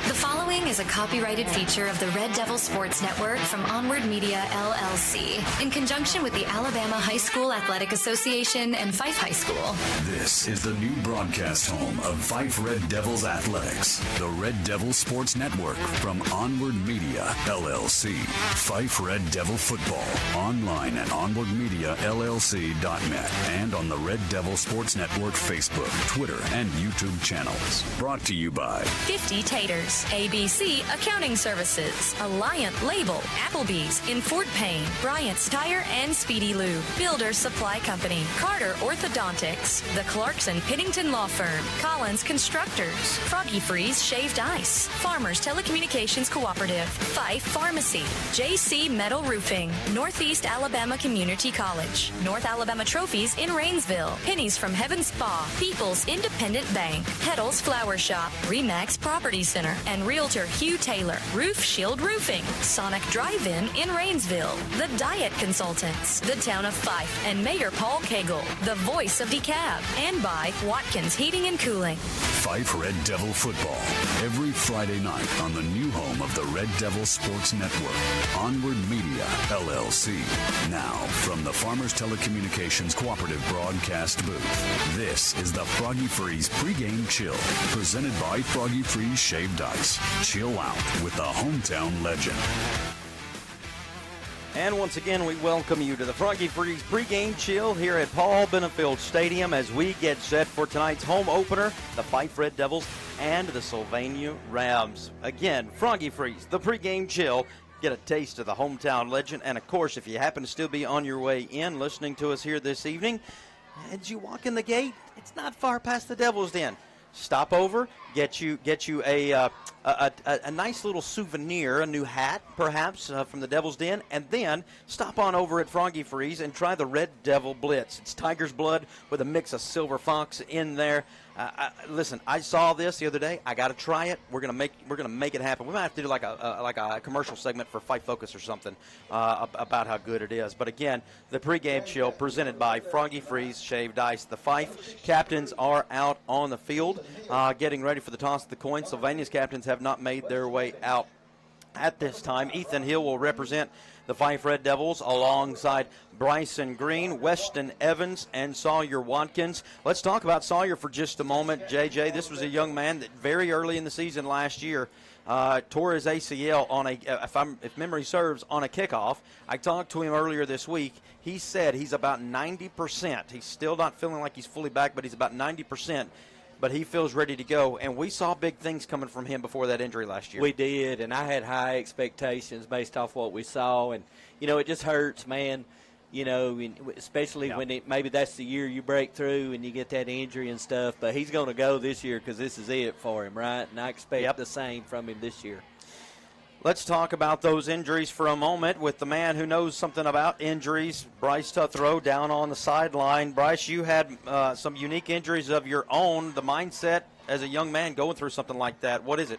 The following is a copyrighted feature of the Red Devil Sports Network from OnWard Media, LLC, in conjunction with the Alabama High School Athletic Association and Fyffe High School. This is the new broadcast home of Fyffe Red Devils Athletics, the Red Devil Sports Network from OnWard Media, LLC. Fyffe Red Devil Football, online at onwardmediallc.net and on the Red Devil Sports Network Facebook, Twitter, and YouTube channels. Brought to you by 50 Taters, ABC Accounting Services, Alliant Label, Applebee's in Fort Payne, Bryant's Tire and Speedy Lube, Builder Supply Company, Carter Orthodontics, the Clarkson Pennington Law Firm, Collins Constructors, Froggy Freeze Shaved Ice, Farmers Telecommunications Cooperative, Fyffe Pharmacy, JC Metal Roofing, Northeast Alabama Community College, North Alabama Trophies in Rainsville, Pennies from Heaven Spa, People's Independent Bank, Heddle's Flower Shop, Remax Property Center, and Realtor Hugh Taylor, Roof Shield Roofing, Sonic Drive-In in Rainsville, The Diet Consultants, the Town of Fyffe, and Mayor Paul Cagle, the voice of DeKalb, and by Watkins Heating and Cooling. Fyffe Red Devil Football, every Friday night on the new home of the Red Devil Sports Network, OnWard Media, LLC. Now, from the Farmers Telecommunications Cooperative broadcast booth, this is the Froggy Freeze pregame chill, presented by Froggy Freeze Shaved Ice. Chill out with the hometown legend. And once again, we welcome you to the Froggy Freeze pregame chill here at Paul Benefield Stadium as we get set for tonight's home opener, the Fyffe Red Devils and the Sylvania Rams. Again, Froggy Freeze, the pregame chill. Get a taste of the hometown legend. And, of course, if you happen to still be on your way in listening to us here this evening, as you walk in the gate, it's not far past the Devil's Den. Stop over, get you a nice little souvenir, a new hat perhaps from the Devil's Den, and then stop on over at Froggy Freeze and try the Red Devil Blitz. It's tiger's blood with a mix of silver fox in there. Listen, I saw this the other day. I got to try it. We're gonna make it happen. We might have to do like a commercial segment for Fight Focus or something about how good it is. But again, the pregame chill presented by Froggy Freeze Shaved Ice. The Fyffe captains are out on the field, getting ready for the toss of the coin. Sylvania's captains have not made their way out at this time. Ethan Hill will represent the Fyffe Red Devils alongside Bryson Green, Weston Evans, and Sawyer Watkins. Let's talk about Sawyer for just a moment. JJ, this was a young man that very early in the season last year tore his ACL on if memory serves, on a kickoff. I talked to him earlier this week. He said he's about 90%. He's still not feeling like he's fully back, but he's about 90%. But he feels ready to go, and we saw big things coming from him before that injury last year. We did, and I had high expectations based off what we saw, and, it just hurts, man, especially when maybe that's the year you break through and you get that injury and stuff, but he's going to go this year because this is it for him, right? And I expect the same from him this year. Let's talk about those injuries for a moment with the man who knows something about injuries, Bryce Tuthrow, down on the sideline. Bryce, you had some unique injuries of your own. The mindset as a young man going through something like that, what is it?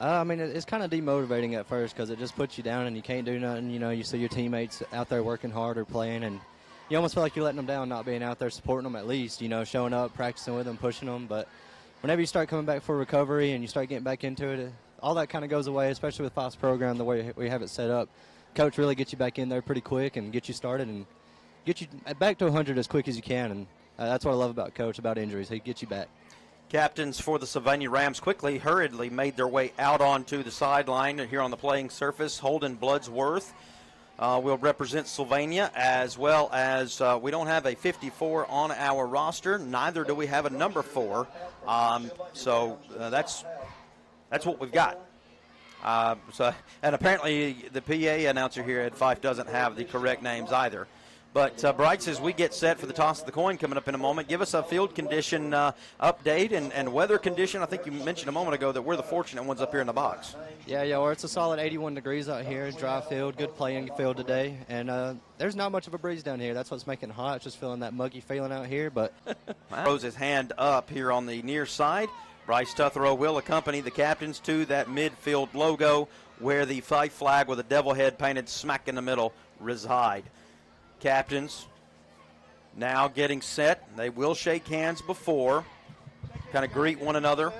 It's kind of demotivating at first because it just puts you down and you can't do nothing. You see your teammates out there working hard or playing, and you almost feel like you're letting them down, not being out there supporting them at least, showing up, practicing with them, pushing them. But whenever you start coming back for recovery and you start getting back into it, all that kind of goes away, especially with Fyffe's program, the way we have it set up. Coach really gets you back in there pretty quick and get you started and get you back to 100 as quick as you can. And that's what I love about Coach, about injuries. He gets you back. Captains for the Sylvania Rams hurriedly made their way out onto the sideline here on the playing surface. Holden Bloodsworth will represent Sylvania, as well as we don't have a 54 on our roster. Neither do we have a number 4. So that's what we've got. And apparently the PA announcer here at Fyffe doesn't have the correct names either. But Bryce, as we get set for the toss of the coin coming up in a moment, give us a field condition update and weather condition. I think you mentioned a moment ago that we're the fortunate ones up here in the box. Yeah, well, it's a solid 81 degrees out here, dry field, good playing field today, and there's not much of a breeze down here. That's what's making it hot. It's just feeling that muggy feeling out here. But throws his hand up here on the near side. Bryce Tuthero will accompany the captains to that midfield logo where the Fyffe flag with a devil head painted smack in the middle reside. Captains now getting set. They will shake hands before, kind of greet one another.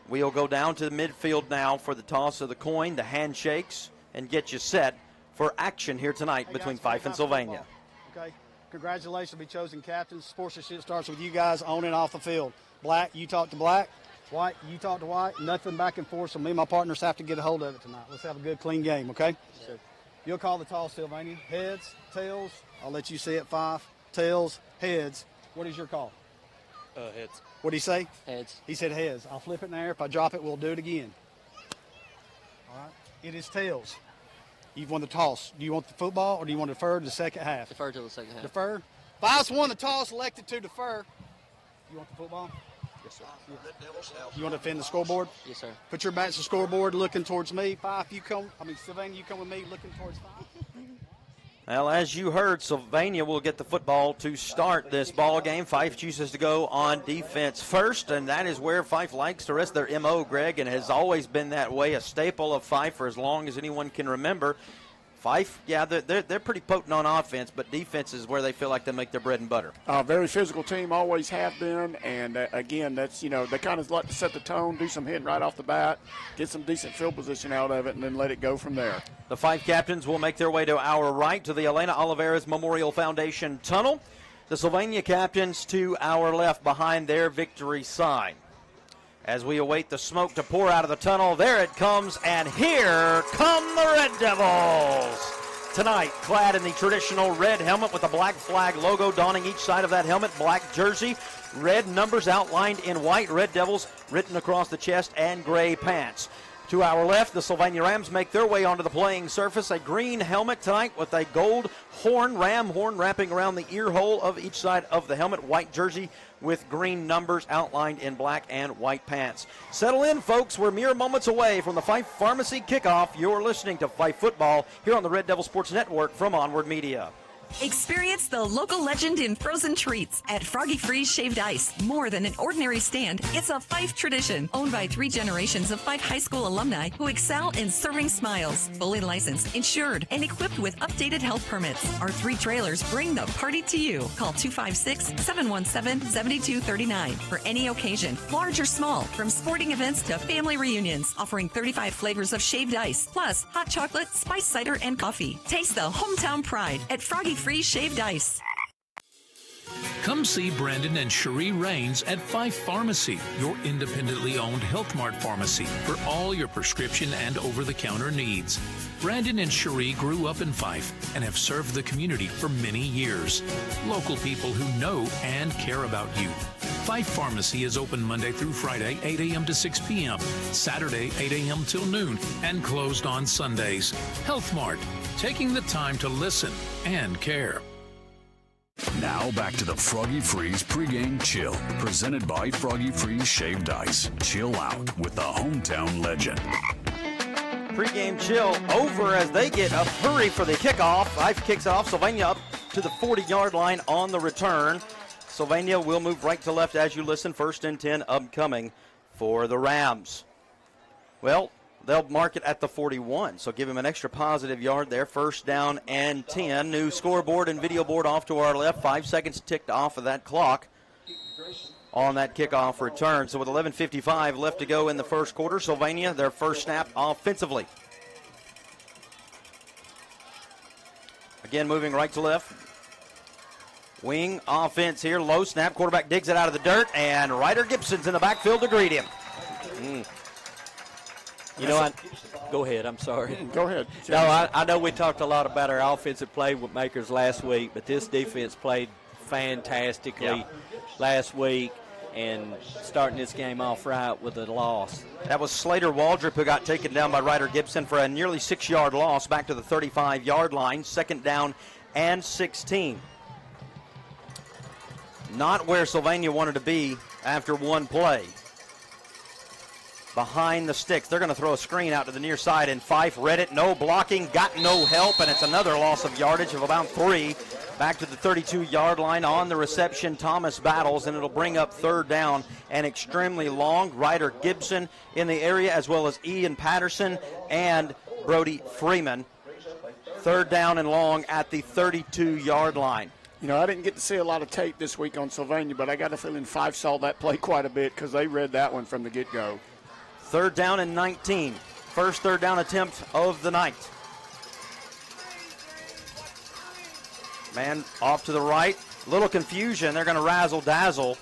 We'll go down to the midfield now for the toss of the coin, the handshakes, and get you set for action here tonight between Fyffe and Sylvania. Okay, congratulations on being chosen captains. Sportsmanship starts with you guys on and off the field. Black, you talk to black. White, you talk to white. Nothing back and forth, so me and my partners have to get a hold of it tonight. Let's have a good, clean game, okay? Sure. You'll call the toss, Sylvania. Heads, tails. I'll let you see it, Fyffe. Tails, heads. What is your call? Heads. What did he say? Heads. He said heads. I'll flip it in the air. If I drop it, we'll do it again. All right. It is tails. You've won the toss. Do you want the football or do you want to defer to the second half? Defer to the second half. Defer. Fyffe won the toss, elected to defer. You want the football? Yes, sir. You want to defend the scoreboard? Yes, sir. Put your back to the scoreboard, looking towards me. Sylvania, you come with me, looking towards Fyffe. Well, as you heard, Sylvania will get the football to start this ball game. Fyffe chooses to go on defense first, and that is where Fyffe likes to rest their M.O., Greg, and has always been that way, a staple of Fyffe for as long as anyone can remember. Fyffe, yeah, they're pretty potent on offense, but defense is where they feel like they make their bread and butter. Very physical team, always have been, and again, that's, they kind of like to set the tone, do some hitting right off the bat, get some decent field position out of it, and then let it go from there. The Fyffe captains will make their way to our right to the Elena Olivares Memorial Foundation tunnel. The Sylvania captains to our left behind their victory sign. As we await the smoke to pour out of the tunnel, there it comes, and here come the Red Devils. Tonight, clad in the traditional red helmet with a black flag logo donning each side of that helmet, black jersey, red numbers outlined in white, Red Devils written across the chest, and gray pants. To our left, the Sylvania Rams make their way onto the playing surface. A green helmet tonight with a gold ram horn wrapping around the ear hole of each side of the helmet. White jersey with green numbers outlined in black and white pants. Settle in, folks. We're mere moments away from the Fyffe Pharmacy kickoff. You're listening to Fyffe Football here on the Red Devil Sports Network from OnWard Media. Experience the local legend in frozen treats at Froggy Freeze Shaved Ice. More than an ordinary stand, it's a Fyffe tradition. Owned by 3 generations of Fyffe High School alumni who excel in serving smiles. Fully licensed, insured, and equipped with updated health permits. Our 3 trailers bring the party to you. Call 256-717-7239 for any occasion, large or small, from sporting events to family reunions. Offering 35 flavors of shaved ice, plus hot chocolate, spiced cider, and coffee. Taste the hometown pride at Froggy Freeze Shaved Ice. Come see Brandon and Cherie Rains at Fyffe Pharmacy, your independently owned Health Mart pharmacy for all your prescription and over-the-counter needs. Brandon and Cherie grew up in Fyffe and have served the community for many years. Local people who know and care about you. Fyffe Pharmacy is open Monday through Friday, 8 a.m. to 6 p.m., Saturday, 8 a.m. till noon, and closed on Sundays. Health Mart, taking the time to listen and care. Now back to the Froggy Freeze pregame chill, presented by Froggy Freeze Shaved Ice. Chill out with the hometown legend. Pregame chill over as they get a hurry for the kickoff. Fyffe kicks off. Sylvania up to the 40-yard line on the return. Sylvania will move right to left as you listen. 1st and 10 upcoming for the Rams. Well, they'll mark it at the 41, so give him an extra positive yard there. 1st down and 10. New scoreboard and video board off to our left. 5 seconds ticked off of that clock on that kickoff return. So with 11:55 left to go in the first quarter, Sylvania, their first snap offensively. Again, moving right to left. Wing offense here, low snap. Quarterback digs it out of the dirt, and Ryder Gibson's in the backfield to greet him. You know, go ahead. I'm sorry. Go ahead. No, I know we talked a lot about our offensive play with makers last week, but this defense played fantastically last week and starting this game off right with a loss. That was Slater Waldrop who got taken down by Ryder Gibson for a nearly 6-yard loss back to the 35-yard line. 2nd down and 16. Not where Sylvania wanted to be after one play. Behind the sticks. They're going to throw a screen out to the near side, and Fyffe read it. No blocking, got no help, and it's another loss of yardage of about 3. Back to the 32-yard line on the reception. Thomas battles, and it'll bring up third down and extremely long. Ryder Gibson in the area, as well as Ian Patterson and Brody Freeman. Third down and long at the 32-yard line. You know, I didn't get to see a lot of tape this week on Sylvania, but I got a feeling Fyffe saw that play quite a bit because they read that one from the get-go. Third down and 19. First third down attempt of the night. Man off to the right. Little confusion. They're going to razzle-dazzle.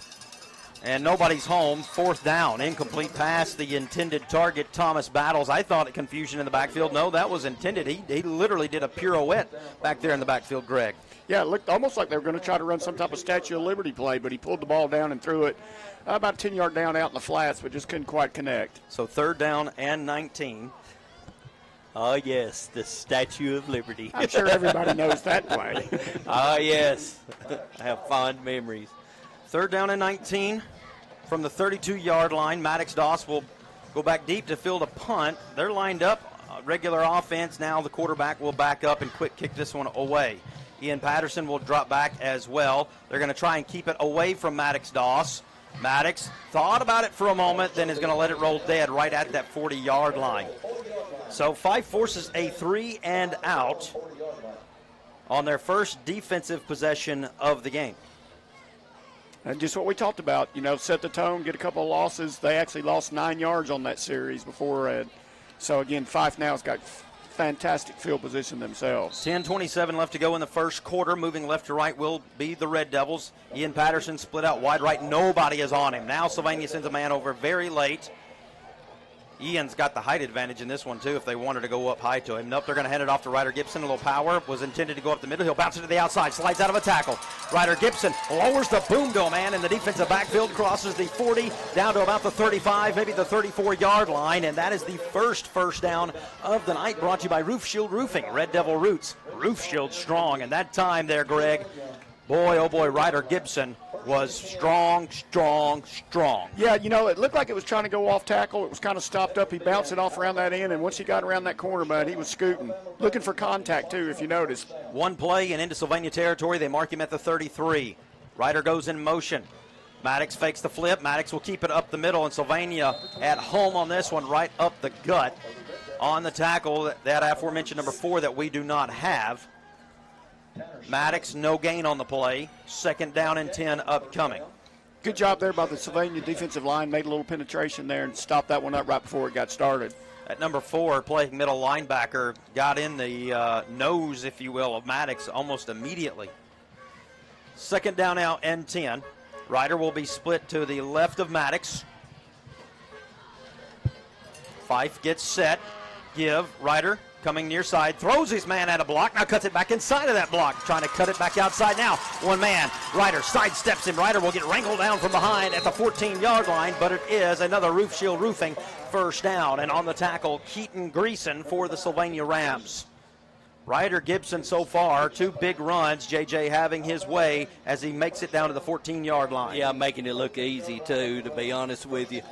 And nobody's home. Fourth down. Incomplete pass. The intended target, Thomas Battles. I thought confusion in the backfield. No, that was intended. He literally did a pirouette back there in the backfield, Greg. Yeah, it looked almost like they were going to try to run some type of Statue of Liberty play, but he pulled the ball down and threw it about 10 yard down out in the flats, but just couldn't quite connect. So third down and 19. Oh, yes, the Statue of Liberty. I'm sure everybody knows that play. Oh, yes. I have fond memories. Third down and 19 from the 32-yard line. Maddox Doss will go back deep to field a punt. They're lined up. Regular offense. Now the quarterback will back up and quick kick this one away. Ian Patterson will drop back as well. They're going to try and keep it away from Maddox Doss. Maddox thought about it for a moment, then is going to let it roll dead right at that 40-yard line. So Fyffe forces a 3 and out on their first defensive possession of the game. And just what we talked about, you know, set the tone, get a couple of losses. They actually lost 9 yards on that series before. So, again, Fyffe now has got fantastic field position themselves. 10:27 left to go in the first quarter. Moving left to right will be the Red Devils. Ian Patterson split out wide right. Nobody is on him. Now Sylvania sends a man over very late. Ian's got the height advantage in this one, too, if they wanted to go up high to him. Nope, they're going to hand it off to Ryder Gibson. A little power was intended to go up the middle. He'll bounce it to the outside, slides out of a tackle. Ryder Gibson lowers the boom to a man in the defensive backfield, crosses the 40 down to about the 35, maybe the 34-yard line, and that is the first down of the night, brought to you by Roof Shield Roofing. Red Devil Roots, Roof Shield strong, and that time there, Greg, boy, oh boy, Ryder Gibson was strong. Yeah, you know, it looked like it was trying to go off tackle. It was kind of stopped up. He bounced it off around that end, and once he got around that corner, bud, he was scooting. Looking for contact, too, if you noticed. One play and into Sylvania territory. They mark him at the 33. Ryder goes in motion. Maddox fakes the flip. Maddox will keep it up the middle, and Sylvania at home on this one, right up the gut on the tackle, that aforementioned number 4 that we do not have. Maddox, no gain on the play. Second down and 10 upcoming. Good job there by the Sylvania defensive line. Made a little penetration there and stopped that one up right before it got started. At number 4, playing middle linebacker, got in the nose, if you will, of Maddox almost immediately. Second down now and 10. Ryder will be split to the left of Maddox. Fyffe gets set. Give. Ryder coming near side, throws his man at a block, now cuts it back inside of that block, trying to cut it back outside now. One man, Ryder sidesteps him. Ryder will get wrangled down from behind at the 14-yard line, but it is another Roof Shield Roofing first down. And on the tackle, Keaton Greason for the Sylvania Rams. Ryder Gibson so far, 2 big runs, JJ having his way as he makes it down to the 14-yard line. Yeah, making it look easy, too, to be honest with you.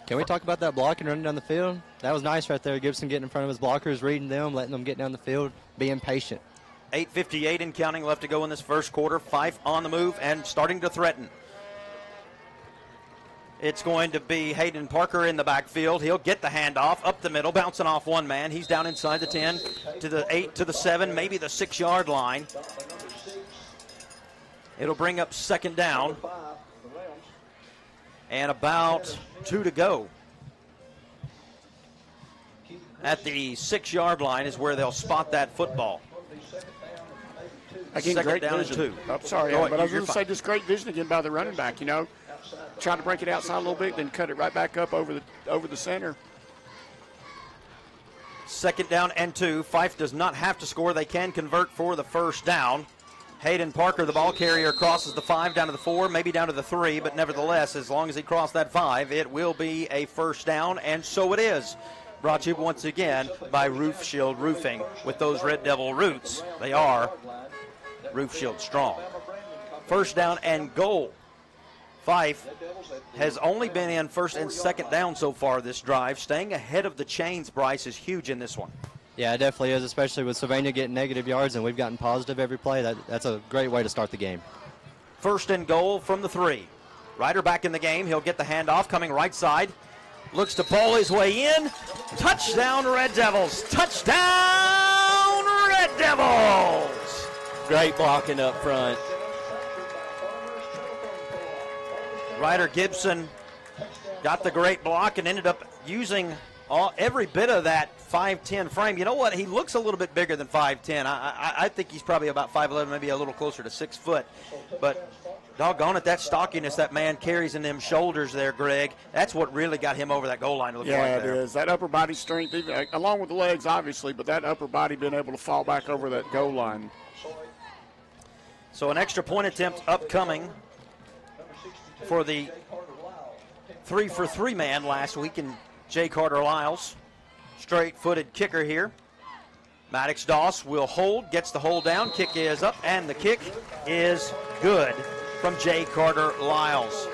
Can we talk about that block and running down the field? That was nice right there. Gibson getting in front of his blockers, reading them, letting them get down the field, being patient. 8:58 and counting left to go in this first quarter. Fyffe on the move and starting to threaten. It's going to be Hayden Parker in the backfield. He'll get the handoff up the middle, bouncing off one man. He's down inside the 10 to the 8 to the 7, maybe the 6-yard line. It'll bring up second down. And about 2 to go. At the 6-yard line is where they'll spot that football. Again, second great down vision. and 2. I'm sorry, Go but I was you're going to say just great vision again by the running back, you know. Trying to break it outside a little bit, then cut it right back up over the center. Second down and 2. Fyffe does not have to score. They can convert for the first down. Hayden Parker, the ball carrier, crosses the 5 down to the 4, maybe down to the 3, but nevertheless, as long as he crossed that 5, it will be a first down, and so it is. Brought to you once again by Roof Shield Roofing. With those Red Devil roots, they are Roof Shield strong. First down and goal. Fyffe has only been in first and second down so far this drive. Staying ahead of the chains, Bryce, is huge in this one. Yeah, it definitely is, especially with Sylvania getting negative yards and we've gotten positive every play. That's a great way to start the game. First and goal from the 3. Ryder back in the game. He'll get the handoff coming right side. Looks to pull his way in. Touchdown, Red Devils. Touchdown, Red Devils. Great blocking up front. Ryder Gibson got the great block and ended up using every bit of that 5'10 frame. You know what? He looks a little bit bigger than 5'10. I think he's probably about 5'11, maybe a little closer to 6 foot. But doggone it, that stockiness that man carries in them shoulders there, Greg, that's what really got him over that goal line. Yeah, it is. That upper body strength, even, along with the legs, obviously, but that upper body being able to fall back over that goal line. So an extra point attempt upcoming for the 3-for-3 man last week in J. Carter Lyles. Straight-footed kicker here. Maddox Doss will hold, gets the hold down. Kick is up, and the kick is good from J. Carter Lyles.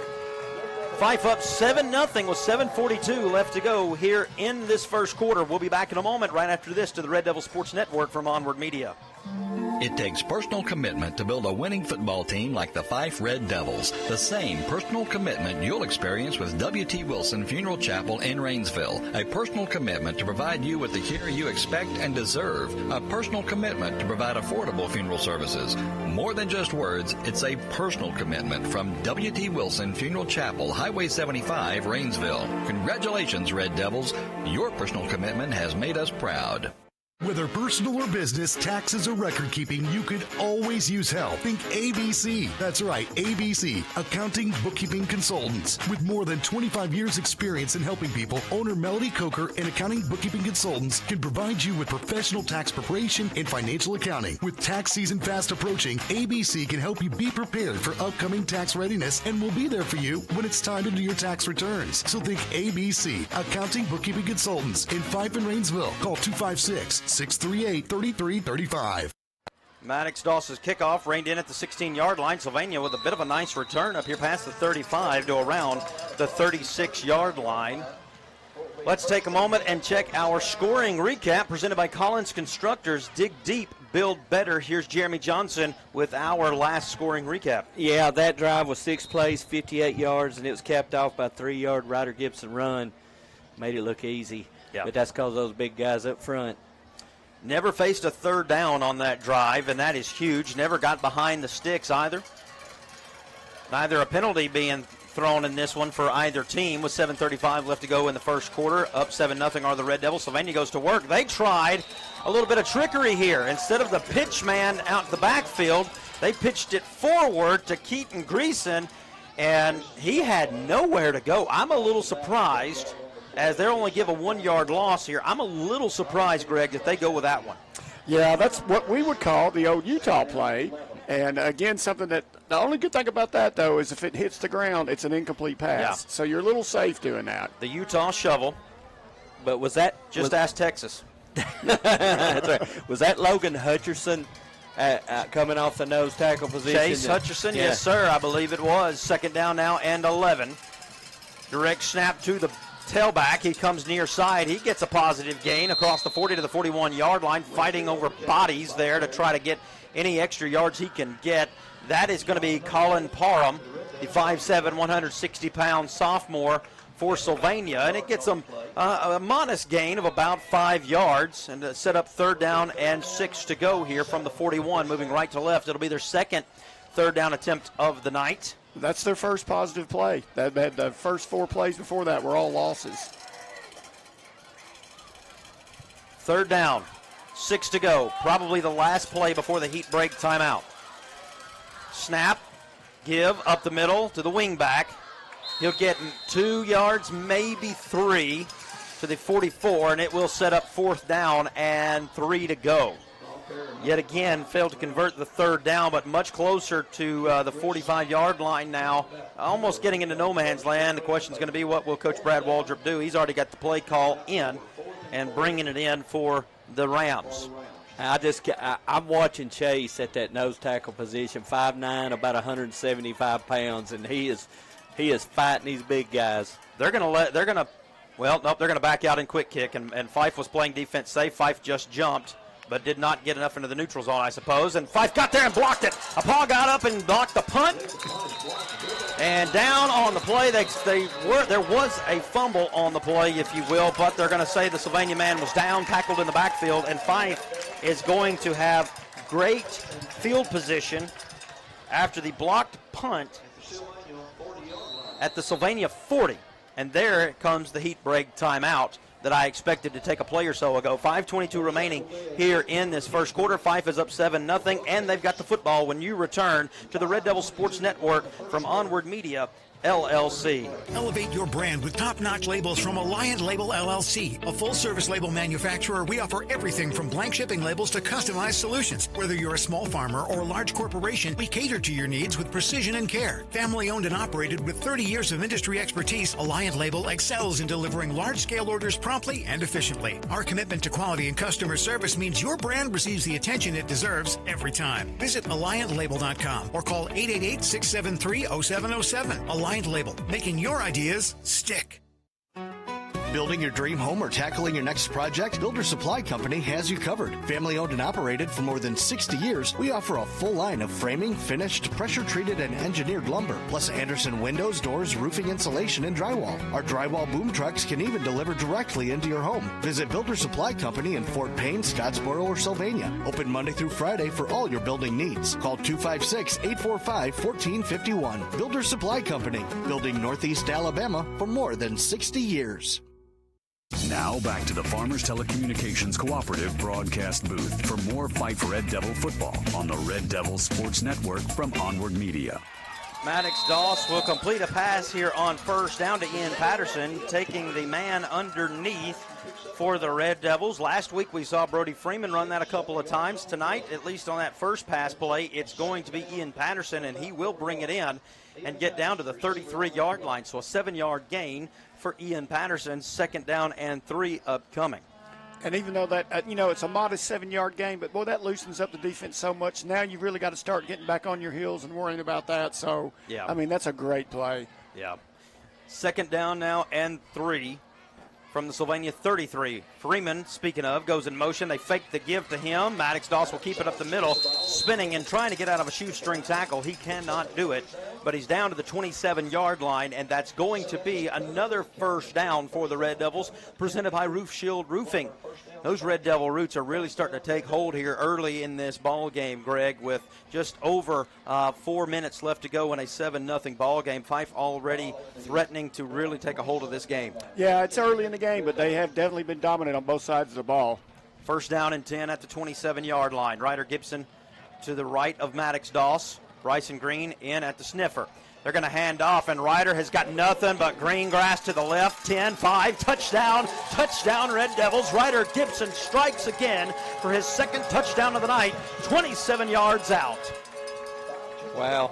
Fyffe up 7-0 with 7:42 left to go here in this first quarter. We'll be back in a moment right after this to the Red Devil Sports Network from OnWard Media. It takes personal commitment to build a winning football team like the Fyffe Red Devils. The same personal commitment you'll experience with W.T. Wilson Funeral Chapel in Rainsville. A personal commitment to provide you with the care you expect and deserve. A personal commitment to provide affordable funeral services. More than just words, it's a personal commitment from W.T. Wilson Funeral Chapel, Highway 75, Rainsville. Congratulations, Red Devils. Your personal commitment has made us proud. Whether personal or business, taxes or record keeping, you could always use help. Think ABC. That's right, ABC, Accounting Bookkeeping Consultants. With more than 25 years experience in helping people, owner Melody Coker and Accounting Bookkeeping Consultants can provide you with professional tax preparation and financial accounting. With tax season fast approaching, ABC can help you be prepared for upcoming tax readiness and will be there for you when it's time to do your tax returns. So think ABC, Accounting Bookkeeping Consultants in Fyffe and Rainsville. Call 256-638-3335. Maddox Doss's kickoff reined in at the 16-yard line. Sylvania with a bit of a nice return up here past the 35 to around the 36-yard line. Let's take a moment and check our scoring recap presented by Collins Constructors. Dig deep, build better. Here's Jeremy Johnson with our last scoring recap. Yeah, that drive was 6 plays, 58 yards, and it was capped off by a 3-yard Ryder Gibson run. Made it look easy. Yeah. But that's because those big guys up front. Never faced a third down on that drive, and that is huge. Never got behind the sticks either. Neither a penalty being thrown in this one for either team with 7:35 left to go in the first quarter. Up 7-0 are the Red Devils. Sylvania goes to work. They tried a little bit of trickery here. Instead of the pitch man out the backfield, they pitched it forward to Keaton Greason, and he had nowhere to go. I'm a little surprised, as they only give a 1-yard loss here. I'm a little surprised, Greg, that they go with that one. Yeah, that's what we would call the old Utah play. And, again, something that the only good thing about that, though, is if it hits the ground, it's an incomplete pass. Yeah. So you're a little safe doing that. The Utah shovel. But was that – Just ask Texas. That's right. Was that Logan Hutcherson coming off the nose tackle position? Chase Hutcherson, yeah. Yes, sir, I believe it was. Second down now and 11. Direct snap to the tailback. He comes near side. He gets a positive gain across the 40 to the 41-yard line, fighting over bodies there to try to get any extra yards he can get. That is going to be Colin Parham, the 5'7", 160-pound sophomore for Sylvania, and it gets them a modest gain of about 5 yards and set up third down and 6 to go here from the 41, moving right to left. It'll be their second third down attempt of the night. That's their first positive play. The first 4 plays before that were all losses. Third down, 6 to go. Probably the last play before the heat break timeout. Snap, give up the middle to the wingback. He'll get 2 yards, maybe 3 to the 44, and it will set up fourth down and 3 to go. Yet again, failed to convert the third down, but much closer to the 45-yard line now, almost getting into no man's land. The question is going to be, what will Coach Brad Waldrop do? He's already got the play call in. and bringing it in for the Rams. I'm watching Chase at that nose tackle position, 5'9", about 175 pounds, and he is fighting these big guys. They're going to back out in quick kick, and Fyffe was playing defense safe. Fyffe just jumped, but did not get enough into the neutral zone, I suppose, and Fyffe got there and blocked it. Paul got up and blocked the punt, and down on the play, there was a fumble on the play, if you will, but they're going to say the Sylvania man was down, tackled in the backfield, and Fyffe is going to have great field position after the blocked punt at the Sylvania 40. And there comes the heat break timeout that I expected to take a play or so ago. 5:22 remaining here in this first quarter. Fyffe is up 7-0, and they've got the football when you return to the Red Devil Sports Network from OnWard Media, LLC. Elevate your brand with top-notch labels from Alliant Label LLC, a full-service label manufacturer. We offer everything from blank shipping labels to customized solutions. Whether you're a small farmer or a large corporation, we cater to your needs with precision and care. Family-owned and operated with 30 years of industry expertise, Alliant Label excels in delivering large-scale orders promptly and efficiently. Our commitment to quality and customer service means your brand receives the attention it deserves every time. Visit AlliantLabel.com or call 888-673-0707. Alliant Label, making your ideas stick. Building your dream home or tackling your next project? Builder Supply Company has you covered. Family owned and operated for more than 60 years, we offer a full line of framing, finished, pressure-treated, and engineered lumber, plus Anderson windows, doors, roofing insulation, and drywall. Our drywall boom trucks can even deliver directly into your home. Visit Builder Supply Company in Fort Payne, Scottsboro, or Sylvania. Open Monday through Friday for all your building needs. Call 256-845-1451. Builder Supply Company, building Northeast Alabama for more than 60 years. Now back to the Farmers Telecommunications Cooperative broadcast booth for more Fyffe Red Devil football on the Red Devil Sports Network from OnWard Media. Maddox Doss will complete a pass here on first down to Ian Patterson, taking the man underneath for the Red Devils. Last week we saw Brody Freeman run that a couple of times. Tonight, at least on that first pass play, it's going to be Ian Patterson, and he will bring it in and get down to the 33-yard line. So a 7-yard gain for Ian Patterson, 2nd down and 3 upcoming. And even though that, it's a modest 7-yard gain, but boy, that loosens up the defense so much. Now you've really got to start getting back on your heels and worrying about that. So, yeah. I mean, that's a great play. Yeah. 2nd down now and 3 from the Sylvania 33. Freeman, speaking of, goes in motion. They fake the give to him. Maddox Doss will keep it up the middle, spinning and trying to get out of a shoestring tackle. He cannot do it, but he's down to the 27-yard line, and that's going to be another first down for the Red Devils, presented by Roof Shield Roofing. Those Red Devil roots are really starting to take hold here early in this ball game, Greg, with just over 4 minutes left to go in a 7-0 ball game. Fyffe already threatening to really take a hold of this game. Yeah, it's early in the game, but they have definitely been dominant on both sides of the ball. First down and 10 at the 27-yard line. Ryder Gibson to the right of Maddox Doss. Bryson Green in at the sniffer. They're going to hand off, and Ryder has got nothing but green grass to the left. 10-5, touchdown, Red Devils. Ryder Gibson strikes again for his 2nd touchdown of the night, 27 yards out. Wow.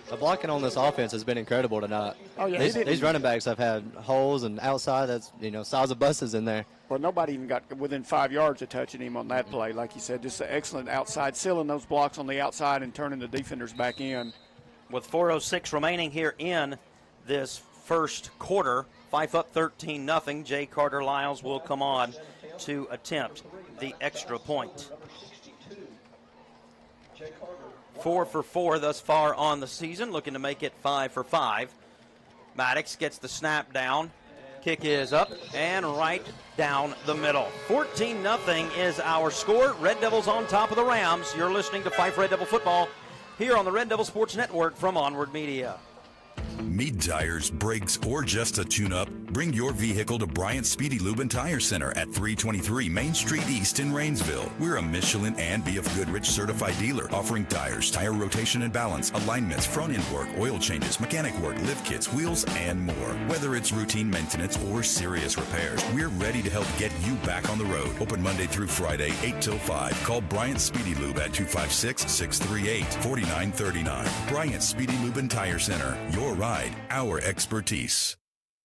The blocking on this offense has been incredible tonight. Oh, yeah, these running backs have had holes and outside that's, size of buses in there. Well, nobody even got within 5 yards of touching him on that play. Like you said, just an excellent outside, sealing those blocks on the outside and turning the defenders back in. With 4:06 remaining here in this first quarter, Fyffe up 13-0. Jay Carter Lyles will come on to attempt the extra point. 4 for 4 thus far on the season, looking to make it 5 for 5. Maddox gets the snap down. Kick is up and right down the middle. 14-0 is our score. Red Devils on top of the Rams. You're listening to Fyffe Red Devil football here on the Red Devil Sports Network from OnWard Media. Need tires, brakes, or just a tune-up? Bring your vehicle to Bryant Speedy Lube and Tire Center at 323 Main Street East in Rainsville. We're a Michelin and B.F. Goodrich certified dealer, offering tires, tire rotation and balance, alignments, front-end work, oil changes, mechanic work, lift kits, wheels, and more. Whether it's routine maintenance or serious repairs, we're ready to help get you back on the road. Open Monday through Friday, 8 till 5. Call Bryant Speedy Lube at 256-638-4939. Bryant Speedy Lube and Tire Center. Your ride, our expertise.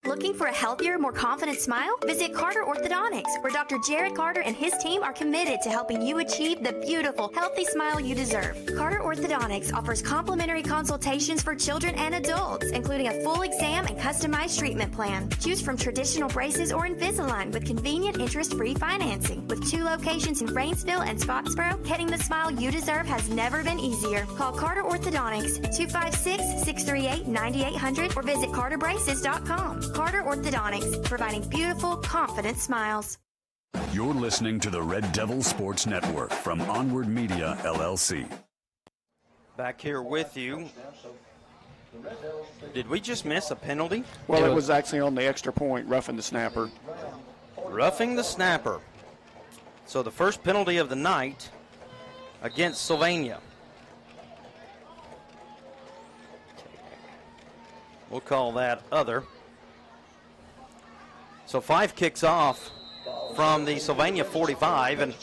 Looking for a healthier, more confident smile? Visit Carter Orthodontics, where Dr. Jared Carter and his team are committed to helping you achieve the beautiful, healthy smile you deserve. Carter Orthodontics offers complimentary consultations for children and adults, including a full exam and customized treatment plan. Choose from traditional braces or Invisalign with convenient interest-free financing. With 2 locations in Rainsville and Scottsboro, getting the smile you deserve has never been easier. Call Carter Orthodontics, 256-638-9800, or visit carterbraces.com. Carter Orthodontics, providing beautiful, confident smiles. You're listening to the Red Devil Sports Network from OnWard Media, LLC. Back here with you. Did we just miss a penalty? Well, it was actually on the extra point, roughing the snapper. Roughing the snapper. So the first penalty of the night against Sylvania. We'll call that other. So Fyffe kicks off from the Sylvania 45, and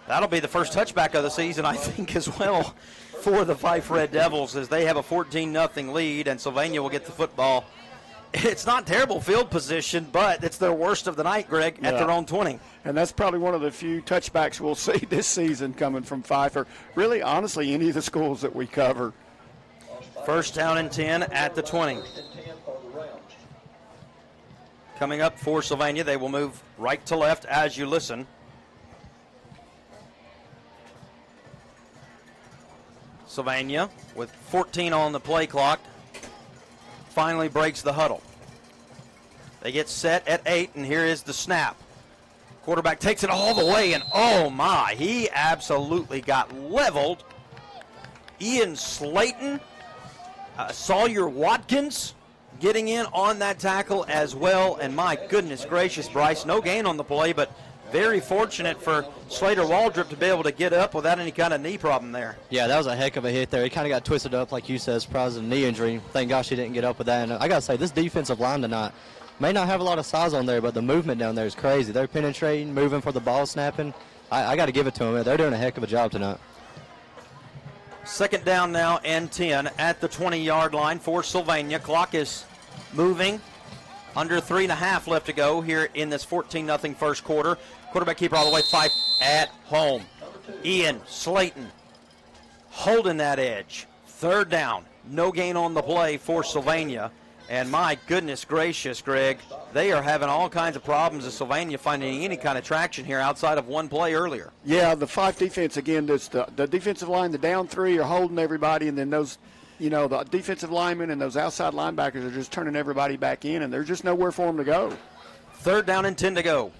that'll be the first touchback of the season, I think, as well for the Fyffe Red Devils, as they have a 14-0 lead, and Sylvania will get the football. It's not terrible field position, but it's their worst of the night, Greg, at their own 20. And that's probably one of the few touchbacks we'll see this season coming from Fyffe, or really, honestly, any of the schools that we cover. First down and 10 at the 20. Coming up for Sylvania, they will move right to left as you listen. Sylvania, with 14 on the play clock, finally breaks the huddle. They get set at 8, and here is the snap. Quarterback takes it all the way, and oh my, he absolutely got leveled. Ian Slayton, Sawyer Watkins getting in on that tackle as well, and my goodness gracious, Bryce, no gain on the play, but very fortunate for Slater Waldrop to be able to get up without any kind of knee problem there. Yeah, that was a heck of a hit there. He kind of got twisted up, like you said, surprised a knee injury. Thank gosh he didn't get up with that. And I got to say, this defensive line tonight may not have a lot of size on there, but the movement down there is crazy. They're penetrating, moving for the ball snapping. I got to give it to them. They're doing a heck of a job tonight. Second down now and 10 at the 20-yard line for Sylvania. Clock is moving. Under 3.5 left to go here in this 14-0 first quarter. Quarterback keeper all the way, Fyffe at home. Ian Slayton holding that edge. Third down. No gain on the play for Sylvania. And my goodness gracious, Greg, they are having all kinds of problems as Sylvania finding any kind of traction here outside of one play earlier. Yeah, the Fyffe defense, again, the defensive line, the down three are holding everybody, and then those, the defensive linemen and those outside linebackers are just turning everybody back in, and there's just nowhere for them to go. Third down and 10 to go.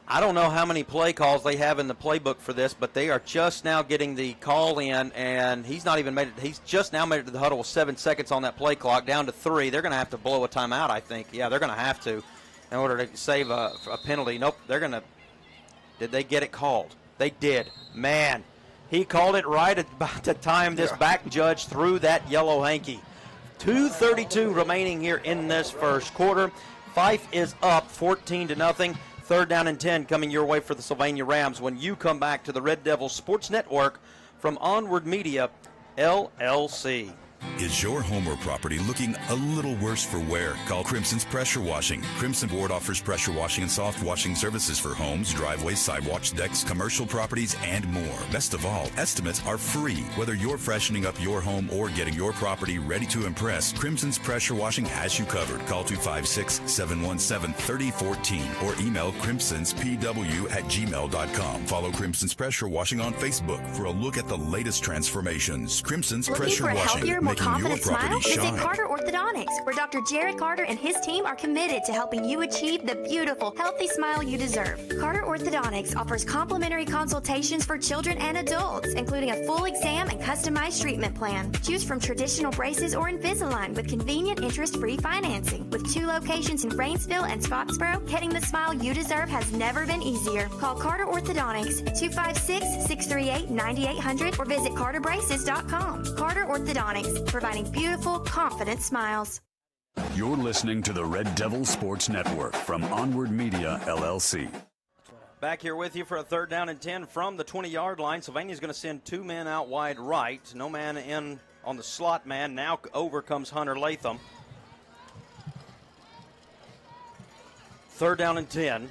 I don't know how many play calls they have in the playbook for this, but they are just now getting the call in, and he's not even made it. He's just now made it to the huddle with 7 seconds on that play clock, down to 3. They're going to have to blow a timeout, I think. Yeah, they're going to have to in order to save a penalty. Nope, they're going to. Did they get it called? They did. Man, he called it right at about the time this back judge threw that yellow hanky. 2:32 remaining here in this first quarter. Fyffe is up 14-0. Third down and 10 coming your way for the Sylvania Rams when you come back to the Red Devils Sports Network from OnWard Media, LLC. Is your home or property looking a little worse for wear? Call Crimson's Pressure Washing. Crimson Board offers pressure washing and soft washing services for homes, driveways, sidewalks, decks, commercial properties, and more. Best of all, estimates are free. Whether you're freshening up your home or getting your property ready to impress, Crimson's Pressure Washing has you covered. Call 256-717-3014 or email crimsonspw@gmail.com. Follow Crimson's Pressure Washing on Facebook for a look at the latest transformations. Crimson's Pressure Washing. Confident smile? Visit Carter Orthodontics, where Dr. Jared Carter and his team are committed to helping you achieve the beautiful, healthy smile you deserve. Carter Orthodontics offers complimentary consultations for children and adults, including a full exam and customized treatment plan. Choose from traditional braces or Invisalign with convenient interest-free financing. With 2 locations in Rainsville and Scottsboro, getting the smile you deserve has never been easier. Call Carter Orthodontics, 256-638-9800, or visit carterbraces.com. Carter Orthodontics, providing beautiful, confident smiles. You're listening to the Red Devil Sports Network from OnWard Media, LLC. Back here with you for a third down and 10 from the 20-yard line. Sylvania's going to send 2 men out wide right. No man in on the slot man. Now over comes Hunter Latham. 3rd down and 10.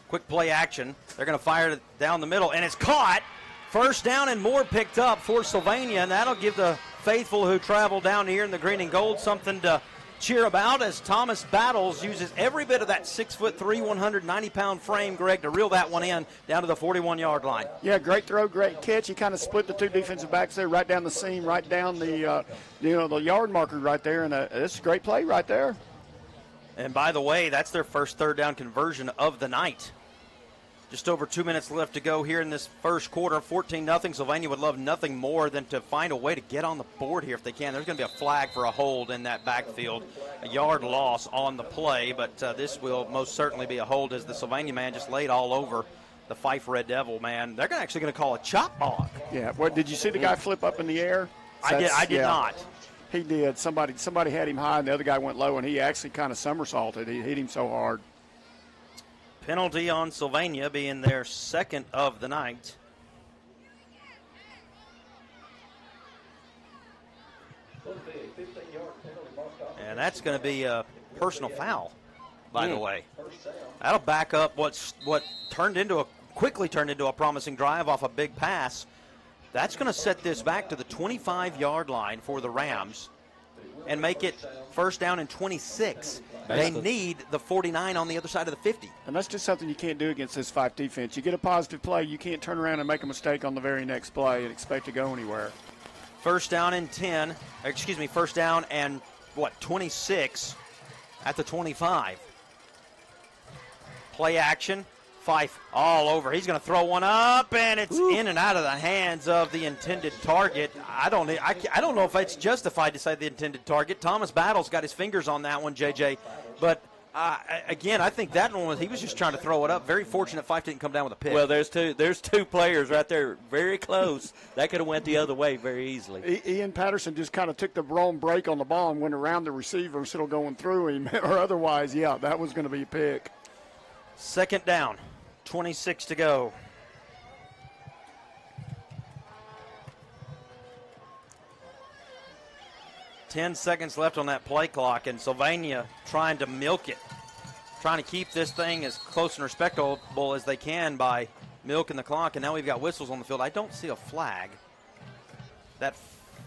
Quick play action. They're going to fire it down the middle, and it's caught. 1st down and more picked up for Sylvania, and that'll give the faithful who travel down here in the green and gold something to cheer about as Thomas Battles uses every bit of that 6'3", 190-pound frame, Greg, to reel that one in down to the 41-yard line. Yeah, great throw, great catch. He kind of split the two defensive backs there, right down the seam, right down the the yard marker right there, and it's a great play right there. And by the way, that's their first 3rd down conversion of the night. Just over 2 minutes left to go here in this first quarter. 14-0. Sylvania would love nothing more than to find a way to get on the board here if they can. There's going to be a flag for a hold in that backfield. A yard loss on the play, but this will most certainly be a hold as the Sylvania man just laid all over the Fyffe Red Devil, man. They're actually going to call a chop block. Yeah, what, did you see the guy flip up in the air? I did not. He did. Somebody had him high, and the other guy went low, and he actually kind of somersaulted. He hit him so hard. Penalty on Sylvania, being their 2nd of the night. And that's going to be a personal foul, by the way. That'll back up what quickly turned into a promising drive off a big pass. That's going to set this back to the 25-yard line for the Rams and make it 1st down and 26. They need the 49 on the other side of the 50. And that's just something you can't do against this Fyffe defense. You get a positive play, you can't turn around and make a mistake on the very next play and expect to go anywhere. 1st down and 1st down and 26 at the 25. Play action. Fyffe all over. He's going to throw one up, and it's in and out of the hands of the intended target. I don't know if it's justified to say the intended target. Thomas Battles got his fingers on that one, JJ. But, again, I think that one he was just trying to throw it up. Very fortunate Fyffe didn't come down with a pick. Well, there's two players right there very close. That could have went the other way very easily. Ian Patterson just kind of took the wrong break on the ball and went around the receiver instead of going through him. Or otherwise, yeah, that was going to be a pick. 2nd down. 26 to go. Ten seconds left on that play clock, and Sylvania trying to milk it, trying to keep this thing as close and respectable as they can by milking the clock, and now we've got whistles on the field. I don't see a flag. That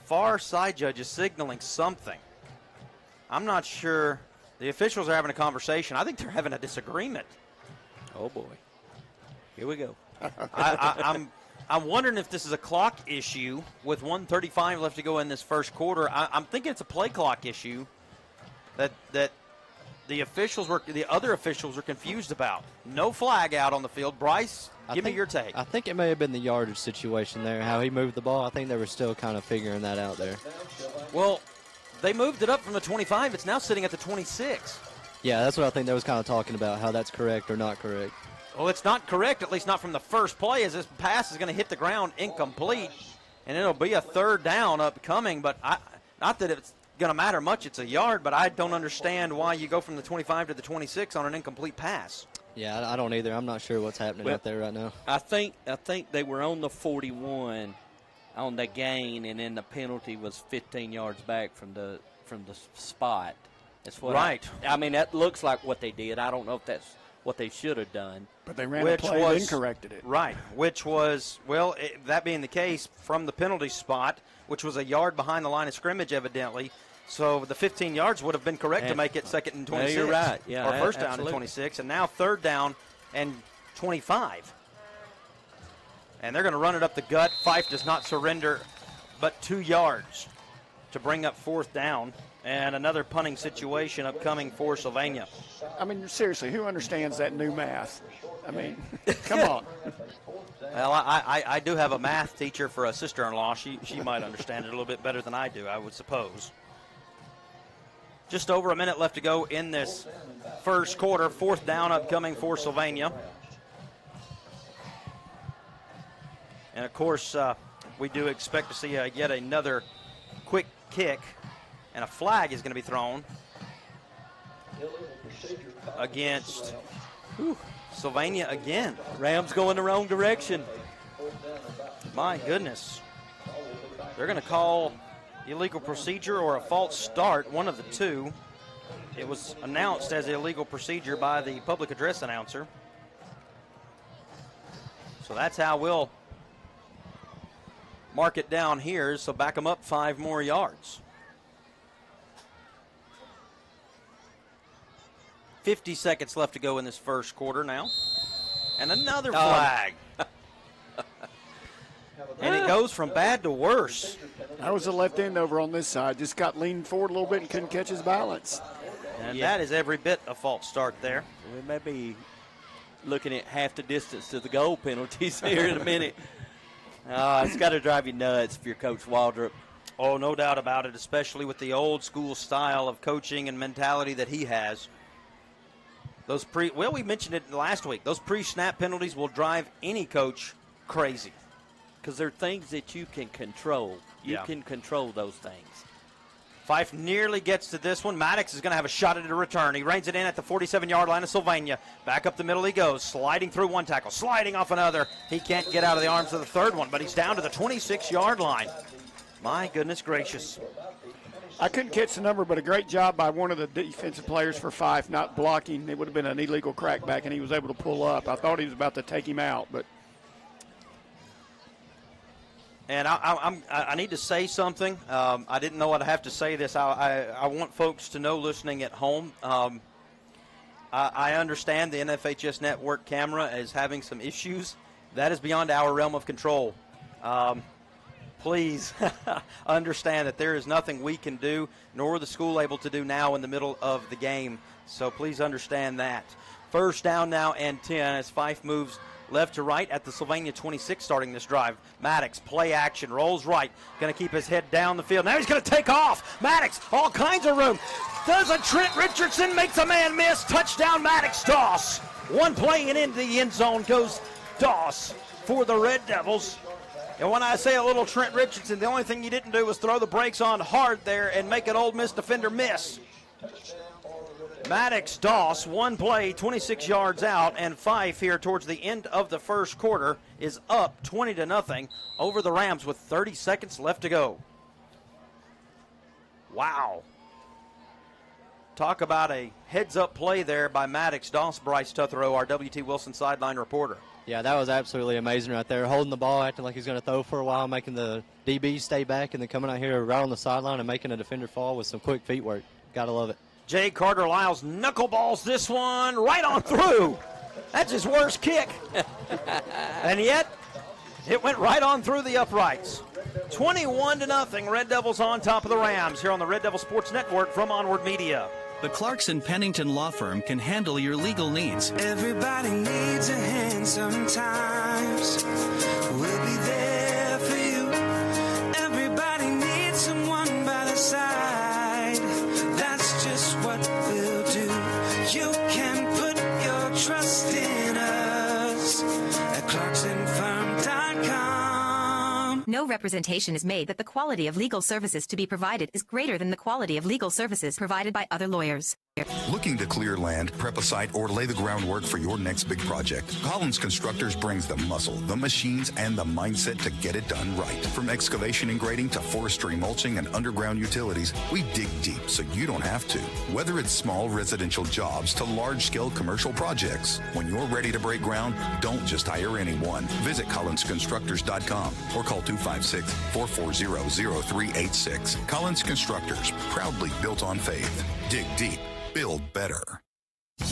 far side judge is signaling something. I'm not sure. The officials are having a conversation. I think they're having a disagreement. Oh, boy. Here we go. I'm wondering if this is a clock issue with 1:35 left to go in this first quarter. I'm thinking it's a play clock issue that the other officials are confused about. No flag out on the field. Bryce, give me your take. I think it may have been the yardage situation there, how he moved the ball. I think they were still kind of figuring that out there. Well, they moved it up from the 25. It's now sitting at the 26. Yeah, that's what I think they was kind of talking about, how that's correct or not correct. Well, it's not correct, at least not from the first play, as this pass is going to hit the ground incomplete, and it'll be a 3rd down upcoming. But not that it's going to matter much. It's a yard, but I don't understand why you go from the 25 to the 26 on an incomplete pass. Yeah, I don't either. I'm not sure what's happening out there right now. I think they were on the 41 on the gain, and then the penalty was 15 yards back from the spot. That's what right. I mean, that looks like what they did. I don't know if that's what they should have done. But they ran a play and corrected it. Right, which was, that being the case, from the penalty spot, which was a yard behind the line of scrimmage, evidently. So the 15 yards would have been correct to make it 2nd and 26. Yeah, you're right. Yeah, or 1st down and 26. And now 3rd down and 25. And they're going to run it up the gut. Fyffe does not surrender but 2 yards to bring up 4th down. And another punting situation upcoming for Sylvania. I mean, seriously, who understands that new math? I mean, come on. Well, I do have a math teacher for a sister-in-law. She might understand it a little bit better than I do, I would suppose. Just over a minute left to go in this first quarter. 4th down upcoming for Sylvania. And, of course, we do expect to see yet another quick kick. And a flag is going to be thrown against Sylvania again. Rams going the wrong direction. My goodness. They're going to call illegal procedure or a false start, one of the two. it was announced as illegal procedure by the public address announcer. So that's how we'll mark it down here. So back them up 5 more yards. 50 seconds left to go in this first quarter now. And another flag. And it goes from bad to worse. That was the left end over on this side. Just got leaned forward a little bit and couldn't catch his balance. And that is every bit a false start there. We may be looking at half the distance to the goal penalties here in a minute. It's got to drive you nuts if you're Coach Waldrop. Oh, no doubt about it, especially with the old school style of coaching and mentality that he has. We mentioned it last week. Those pre-snap penalties will drive any coach crazy. Because they're things that you can control. You can control those things. Fyffe nearly gets to this one. Maddox is going to have a shot at a return. He reins it in at the 47-yard line of Sylvania. Back up the middle he goes, sliding through one tackle, sliding off another. He can't get out of the arms of the third one, but he's down to the 26-yard line. My goodness gracious. I couldn't catch the number, but a great job by one of the defensive players for Fyffe not blocking. It would have been an illegal crackback, and he was able to pull up. I thought he was about to take him out, but. And I need to say something. I didn't know I'd have to say this. I want folks to know listening at home. I understand the NFHS network camera is having some issues. That is beyond our realm of control. Please understand that there is nothing we can do, nor the school able to do now in the middle of the game. So please understand that. First down now and 10 as Fyffe moves left to right at the Sylvania 26 starting this drive. Maddox, play action, rolls right, going to keep his head down the field. Now he's going to take off. Maddox, all kinds of room. Does a Trent Richardson, makes a man miss. Touchdown, Maddox Doss. One play and into the end zone goes Doss for the Red Devils. And when I say a little Trent Richardson, the only thing you didn't do was throw the brakes on hard there and make an Ole Miss defender miss. Maddox Doss, one play, 26 yards out, and Fyffe here towards the end of the first quarter is up 20-0 over the Rams with 30 seconds left to go. Wow. Talk about a heads-up play there by Maddox Doss, Bryce Tutherow, our W.T. Wilson sideline reporter. Yeah, that was absolutely amazing right there. Holding the ball, acting like he's going to throw for a while, making the DB stay back, and then coming out here right on the sideline and making a defender fall with some quick feet work. Got to love it. Jay Carter-Lyles knuckleballs this one right on through. That's his worst kick. And yet, it went right on through the uprights. 21-0, Red Devils on top of the Rams here on the Red Devil Sports Network from OnWard Media. The Clarkson Pennington Law Firm can handle your legal needs. Everybody needs a hand sometimes. We'll be there for you. Everybody needs someone by the side. That's just what we'll do. You can put your trust in us at ClarksonFirm.com. No representation is made that the quality of legal services to be provided is greater than the quality of legal services provided by other lawyers. Looking to clear land, prep a site, or lay the groundwork for your next big project? Collins Constructors brings the muscle, the machines, and the mindset to get it done right. From excavation and grading to forestry, mulching, and underground utilities, we dig deep so you don't have to. Whether it's small residential jobs to large-scale commercial projects, when you're ready to break ground, don't just hire anyone. Visit collinsconstructors.com or call 256-440-0386. Collins Constructors, proudly built on faith. Dig deep. Build better.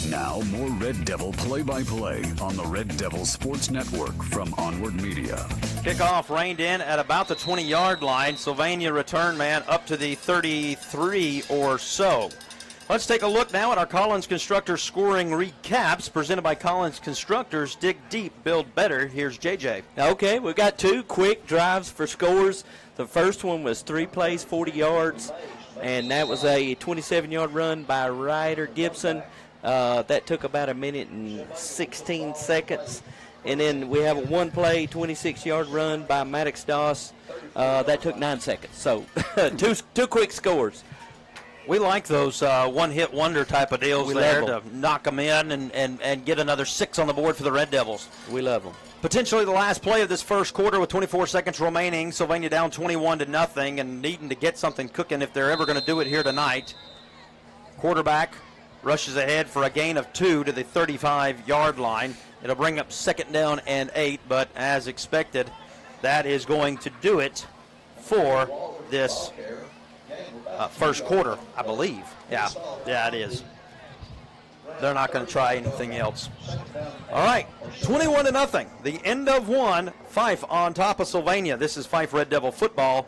Now, more Red Devil play-by-play on the Red Devil Sports Network from OnWard Media. Kickoff reined in at about the 20-yard line. Sylvania return man up to the 33 or so. Let's take a look now at our Collins Constructors scoring recaps presented by Collins Constructors. Dig deep, build better. Here's JJ. Okay, we've got two quick drives for scores. The first one was 3 plays, 40 yards. And that was a 27-yard run by Ryder Gibson. That took about 1 minute and 16 seconds. And then we have a 1-play, 26-yard run by Maddox Doss. That took 9 seconds. So two quick scores. We like those one-hit wonder type of deals there to knock them in and get another 6 on the board for the Red Devils. We love them. Potentially the last play of this first quarter with 24 seconds remaining. Sylvania down 21-0 and needing to get something cooking if they're ever going to do it here tonight. Quarterback rushes ahead for a gain of 2 to the 35-yard line. It'll bring up 2nd down and 8, but as expected, that is going to do it for this first quarter, I believe. Yeah, it is. They're not going to try anything else. All right, 21-0. The end of one. Fyffe on top of Sylvania. This is Fyffe Red Devil football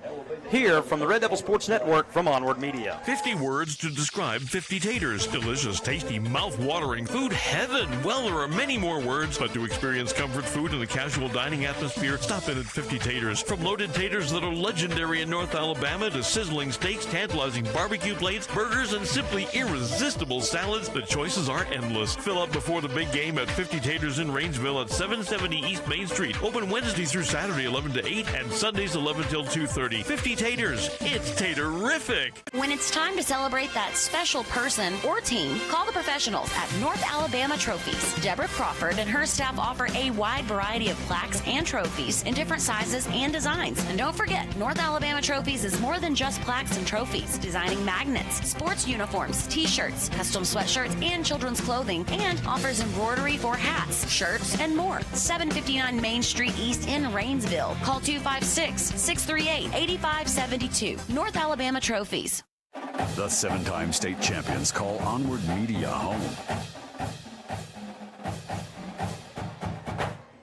here from the Red Devil Sports Network from OnWard Media. 50 words to describe 50 taters. Delicious, tasty, mouth-watering food heaven. Well, there are many more words, but to experience comfort food in a casual dining atmosphere, stop in at 50 taters. From loaded taters that are legendary in North Alabama to sizzling steaks, tantalizing barbecue plates, burgers, and simply irresistible salads, the choices are endless. Fill up before the big game at 50 Taters in Rainsville at 770 East Main Street. Open Wednesday through Saturday 11 to 8 and Sundays 11 till 2:30. 50 Taters. It's taterific. When it's time to celebrate that special person or team, call the professionals at North Alabama Trophies. Deborah Crawford and her staff offer a wide variety of plaques and trophies in different sizes and designs. And don't forget, North Alabama Trophies is more than just plaques and trophies. Designing magnets, sports uniforms, t-shirts, custom sweatshirts, and children's clothing, and offers embroidery for hats, shirts, and more. 759 Main Street East in Rainsville. Call 256-638-8572. North Alabama Trophies. The 7-time state champions call OnWard Media home.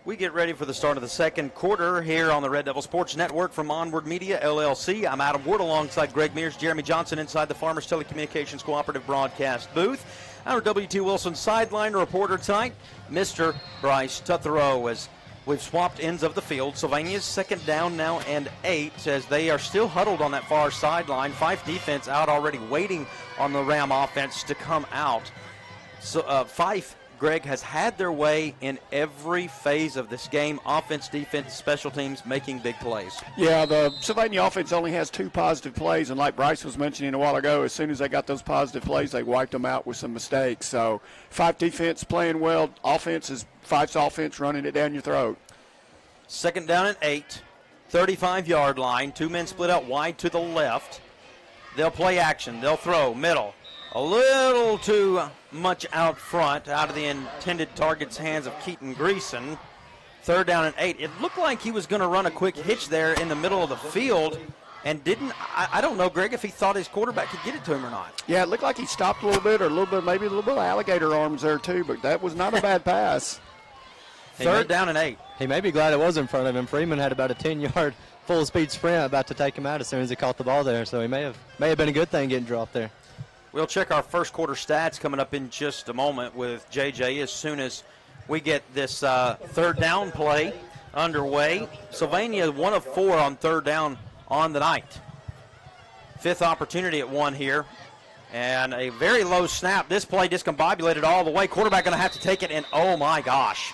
We get ready for the start of the second quarter here on the Red Devil Sports Network from OnWard Media, LLC. I'm Adam Ward alongside Greg Mears, Jeremy Johnson inside the Farmers Telecommunications Cooperative broadcast booth. Our W.T. Wilson sideline reporter tonight, Mr. Bryce Tutherow, as we've swapped ends of the field. Sylvania's 2nd down now and 8 as they are still huddled on that far sideline. Fyffe defense out already waiting on the Ram offense to come out. So Fyffe, Greg, has had their way in every phase of this game. Offense, defense, special teams making big plays. Yeah, the Sylvania offense only has 2 positive plays, and like Bryce was mentioning a while ago, as soon as they got those positive plays, they wiped them out with some mistakes. So Fyffe defense playing well. Offense is Fyffe's offense running it down your throat. 2nd down and 8, 35-yard line. 2 men split out wide to the left. They'll play action. They'll throw middle. A little too much out front, out of the intended target's hands of Keaton Greason. 3rd down and 8. It looked like he was going to run a quick hitch there in the middle of the field and didn't. I don't know, Greg, if he thought his quarterback could get it to him or not. Yeah, it looked like he stopped a little bit, or maybe a little bit of alligator arms there too, but that was not a bad pass. 3rd down and 8. He may be glad it was in front of him. Freeman had about a 10-yard full-speed sprint about to take him out as soon as he caught the ball there, so he may have been a good thing getting dropped there. We'll check our first quarter stats coming up in just a moment with JJ as soon as we get this 3rd down play underway. Sylvania 1 of 4 on 3rd down on the night. 5th opportunity at 1 here. And a very low snap. This play discombobulated all the way. Quarterback going to have to take it, and oh my gosh.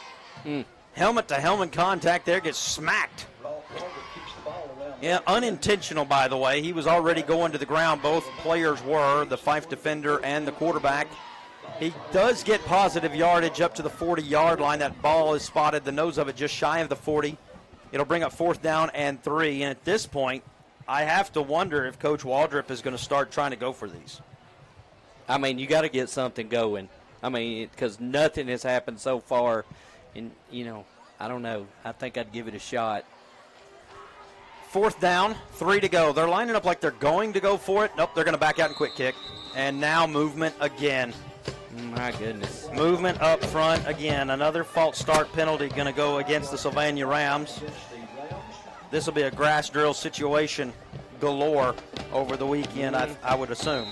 Helmet-to-helmet contact there, gets smacked. Yeah, unintentional, by the way. He was already going to the ground. Both players were, the Fyffe defender and the quarterback. He does get positive yardage up to the 40-yard line. That ball is spotted, the nose of it just shy of the 40. It'll bring up 4th down and 3. And at this point, I have to wonder if Coach Waldrop is going to start trying to go for these. I mean, you got to get something going. I mean, because nothing has happened so far. And, I don't know. I think I'd give it a shot. 4th down, 3 to go. They're lining up like they're going to go for it. Nope, they're going to back out and quick kick. And now movement again. My goodness. Movement up front again. Another false start penalty going to go against the Sylvania Rams. This will be a grass drill situation galore over the weekend, I would assume.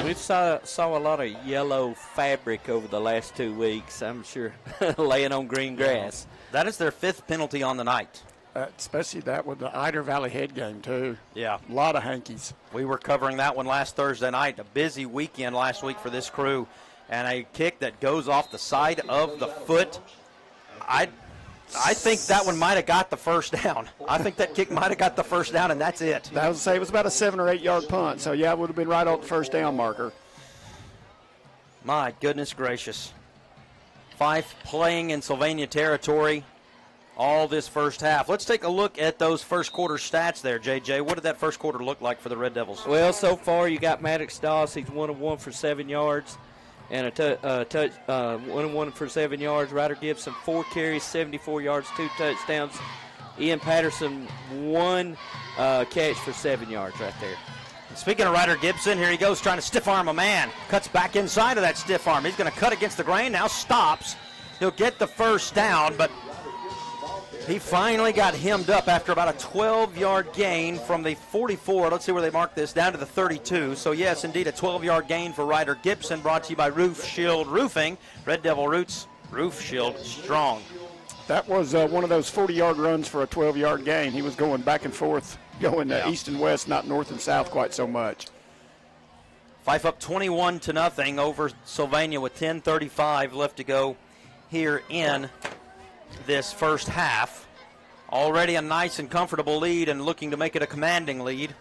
We saw a lot of yellow fabric over the last 2 weeks, I'm sure, laying on green grass. That is their 5th penalty on the night. Especially that with the Ider Valley Head game, too. Yeah. A lot of hankies. We were covering that one last Thursday night. A busy weekend last week for this crew. And a kick that goes off the side of the foot. I think that one might have got the first down. I think that kick might have got the first down, and that's it. I was say it was about a 7 or 8 yard punt. So, yeah, it would have been right on the first down marker. My goodness gracious. Fyffe playing in Sylvania territory all this first half. Let's take a look at those first quarter stats there, JJ. What did that first quarter look like for the Red Devils? Well, so far you got Maddox Doss. He's 1 of 1 for 7 yards. And a touch, 1 of 1 for 7 yards. Ryder Gibson, 4 carries, 74 yards, 2 touchdowns. Ian Patterson, 1 catch for 7 yards right there. Speaking of Ryder Gibson, here he goes trying to stiff arm a man. Cuts back inside of that stiff arm. He's going to cut against the grain, now stops. He'll get the first down, but he finally got hemmed up after about a 12-yard gain from the 44. Let's see where they mark this, down to the 32. So, yes, indeed, a 12-yard gain for Ryder Gibson, brought to you by Roof Shield Roofing. Red Devil Roots, Roof Shield strong. That was one of those 40-yard runs for a 12-yard gain. He was going back and forth, going east and west, not north and south quite so much. Fyffe up 21-0 over Sylvania with 10:35 left to go here in this first half. Already a nice and comfortable lead and looking to make it a commanding lead.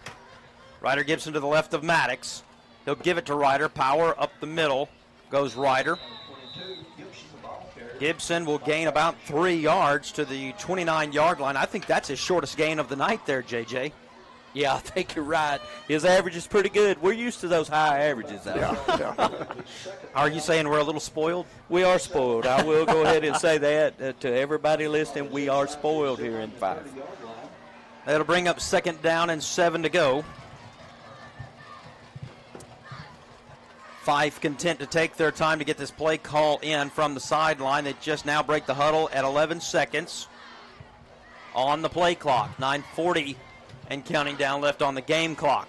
Ryder Gibson to the left of Maddox. He'll give it to Ryder. Power up the middle goes Ryder. Gibson will gain about 3 yards to the 29-yard line. I think that's his shortest gain of the night there, JJ. Yeah, I think you're right. His average is pretty good. We're used to those high averages out Yeah. Are you saying we're a little spoiled? We are spoiled. I will go ahead and say that to everybody listening. We are spoiled here in Fyffe. That'll bring up 2nd down and 7 to go. Fyffe content to take their time to get this play call in from the sideline. They just now break the huddle at 11 seconds on the play clock. 9:40 and counting down left on the game clock.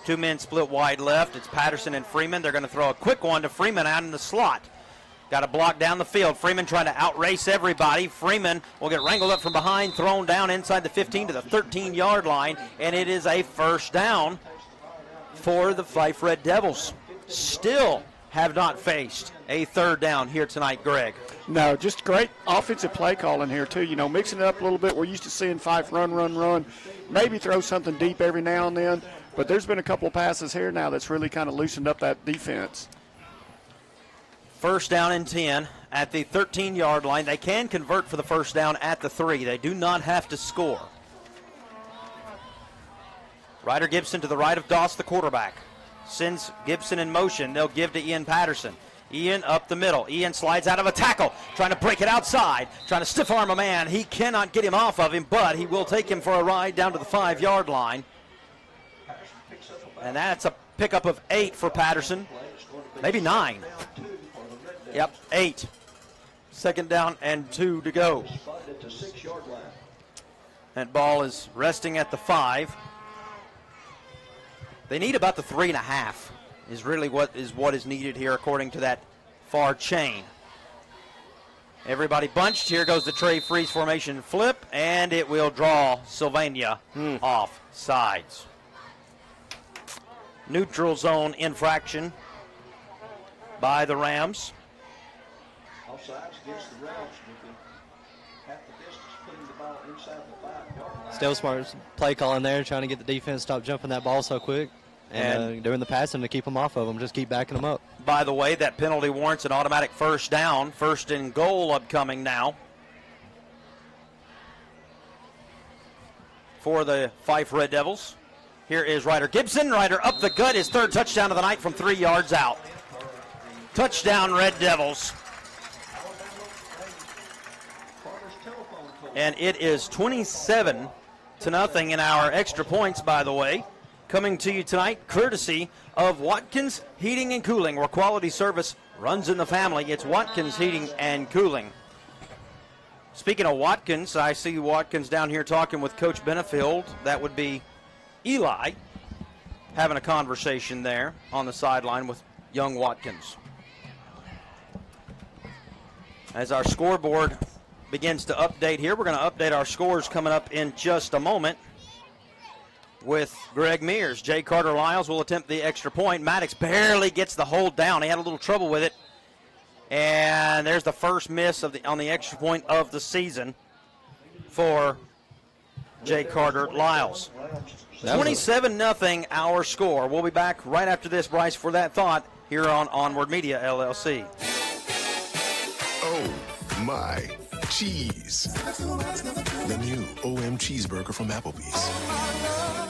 2 men split wide left. It's Patterson and Freeman. They're going to throw a quick one to Freeman out in the slot. Got a block down the field. Freeman trying to outrace everybody. Freeman will get wrangled up from behind, thrown down inside the 15 to the 13-yard line, and it is a first down for the Fyffe Red Devils. Still have not faced a 3rd down here tonight, Greg. No, just great offensive play calling here, too. You know, mixing it up a little bit. We're used to seeing Fyffe run, maybe throw something deep every now and then. But there's been a couple of passes here now that's really kind of loosened up that defense. First down and 10 at the 13-yard line. They can convert for the first down at the 3. They do not have to score. Ryder Gibson to the right of Doss, the quarterback. Sends Gibson in motion. They'll give to Ian Patterson. Ian up the middle. Ian slides out of a tackle, trying to break it outside, trying to stiff arm a man. He cannot get him off of him, but he will take him for a ride down to the 5-yard line. And that's a pickup of 8 for Patterson. Maybe 9. Yep, 8. 2nd down and 2 to go. That ball is resting at the 5. They need about the 3.5 is really what is needed here according to that far chain. Everybody bunched. Here goes the Trey freeze formation flip, and it will draw Sylvania off sides. Neutral zone infraction by the Rams. Still smart play calling there, trying to get the defense to stop jumping that ball so quick. And doing the passing to keep them off of them, just keep backing them up. By the way, that penalty warrants an automatic first down. 1st and goal upcoming now for the Fyffe Red Devils. Here is Ryder Gibson. Ryder up the gut, his 3rd touchdown of the night from 3 yards out. Touchdown, Red Devils. And it is 27-0 in our extra points, by the way. Coming to you tonight, courtesy of Watkins Heating and Cooling, where quality service runs in the family. It's Watkins Heating and Cooling. Speaking of Watkins, I see Watkins down here talking with Coach Benefield. That would be Eli, having a conversation there on the sideline with young Watkins. As our scoreboard begins to update here, we're going to update our scores coming up in just a moment with Greg Mears. Jay Carter Lyles will attempt the extra point. Maddox barely gets the hold down. He had a little trouble with it. And there's the first miss on the extra point of the season for Jay Carter Lyles. 27-0 our score. We'll be back right after this, Bryce, for that thought here on OnWard Media, LLC. Oh, my. cheese. The new OM Cheeseburger from Applebee's.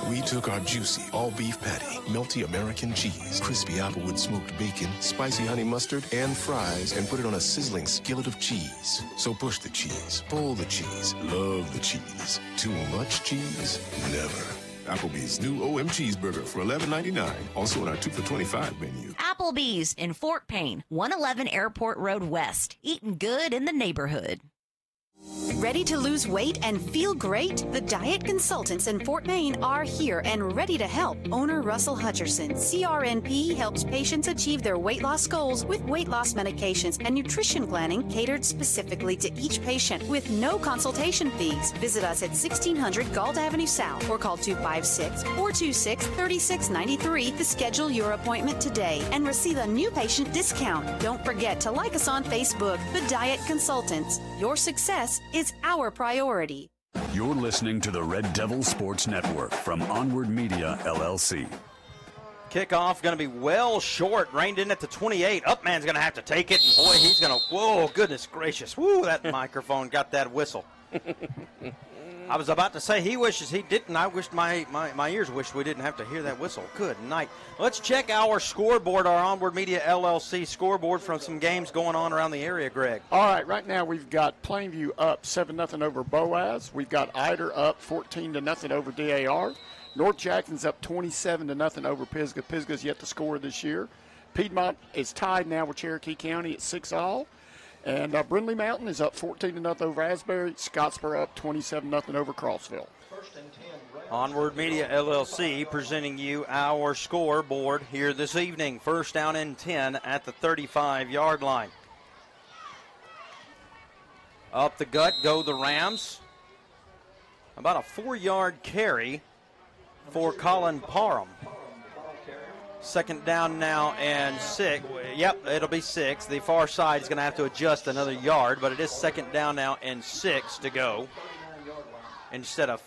We took our juicy all-beef patty, melty American cheese, crispy applewood smoked bacon, spicy honey mustard, and fries, and put it on a sizzling skillet of cheese. So push the cheese, pull the cheese, love the cheese. Too much cheese? Never. Applebee's new OM Cheeseburger for $11.99. Also on our 2 for $25 menu. Applebee's in Fort Payne, 111 Airport Road West. Eating good in the neighborhood. Ready to lose weight and feel great? The diet consultants in Fort Payne are here and ready to help. Owner Russell Hutcherson, CRNP, helps patients achieve their weight loss goals with weight loss medications and nutrition planning catered specifically to each patient with no consultation fees. Visit us at 1600 Galt Avenue South or call 256-426-3693 to schedule your appointment today and receive a new patient discount. Don't forget to like us on Facebook, The Diet Consultants. Your success is our priority. You're listening to the Red Devil Sports Network from OnWard Media, LLC. Kickoff going to be well short, reined in at the 28. Upman's going to have to take it, and boy, he's going to, whoa, goodness gracious. Woo, that microphone got that whistle. I was about to say he wishes he didn't. I wished my ears wished we didn't have to hear that whistle. Good night. Let's check our scoreboard, our OnWard Media LLC scoreboard from some games going on around the area, Greg. All right, right now we've got Plainview up 7-0 over Boaz. We've got Eider up 14-0 over DAR. North Jackson's up 27-0 over Pisgah. Pisgah's yet to score this year. Piedmont is tied now with Cherokee County at 6-all. And Brindley Mountain is up 14-0 over Asbury. Scottsboro up 27-0 over Crossville. OnWard Media LLC presenting you our scoreboard here this evening. First down and 10 at the 35-yard line. Up the gut go the Rams. About a 4-yard carry for Colin Parham. Second down now and 6. Yep, it'll be 6. The far side is going to have to adjust another yard, but it is second down now and 6 to go instead of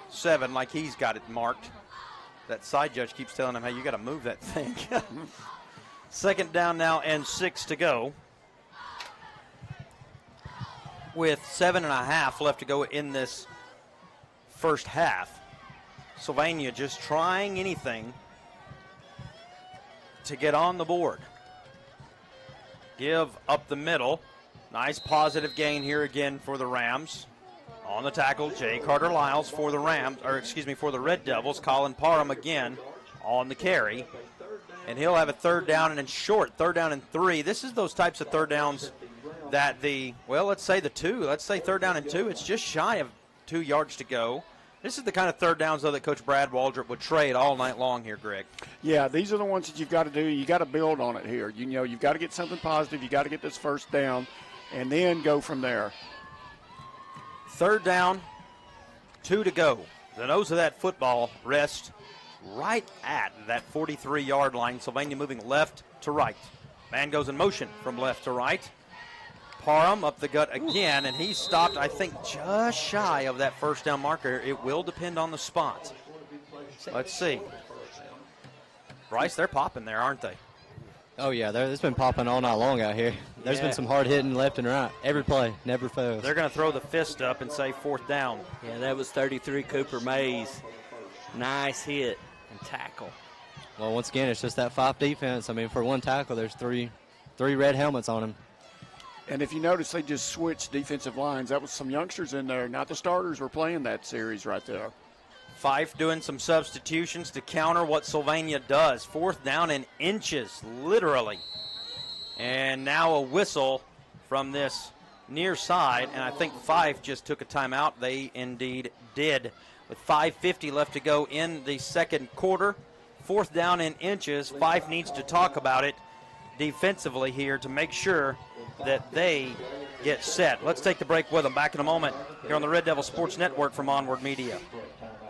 7 like he's got it marked. That side judge keeps telling him, hey, you got to move that thing. Second down now and 6 to go with 7.5 left to go in this first half. Sylvania just trying anything to get on the board. Give up the middle. Nice positive gain here again for the Rams. On the tackle, Jay Carter Lyles for the Rams, or excuse me, for the Red Devils. Colin Parham again on the carry. And he'll have a third down and short, third down and 3. This is those types of third downs that let's say third down and 2. It's just shy of 2 yards to go. This is the kind of third downs, though, that Coach Brad Waldrop would trade all night long here, Greg. Yeah, these are the ones that you've got to do. You got to build on it here. You know, you've got to get something positive. You got to get this first down, and then go from there. Third down, 2 to go. The nose of that football rests right at that 43-yard line. Sylvania moving left to right. Man goes in motion from left to right. Parham up the gut again, and he's stopped, I think, just shy of that first down marker. It will depend on the spot. Let's see. Bryce, they're popping there, aren't they? Oh, yeah, it's been popping all night long out here. There's been some hard hitting left and right. Every play, never fails. They're going to throw the fist up and say fourth down. Yeah, that was 33 Cooper Mays. Nice hit and tackle. Well, once again, it's just that Fyffe defense. I mean, for one tackle, there's three red helmets on him. And if you notice, they just switched defensive lines. That was some youngsters in there. Not the starters were playing that series right there. Fyffe doing some substitutions to counter what Sylvania does. Fourth down in inches, literally. And now a whistle from this near side, and I think Fyffe just took a timeout. They indeed did. With 5:50 left to go in the second quarter. Fourth down in inches. Fyffe needs to talk about it defensively here to make sure that they get set. Let's take the break with them. Back in a moment here on the Red Devil Sports Network from OnWard Media.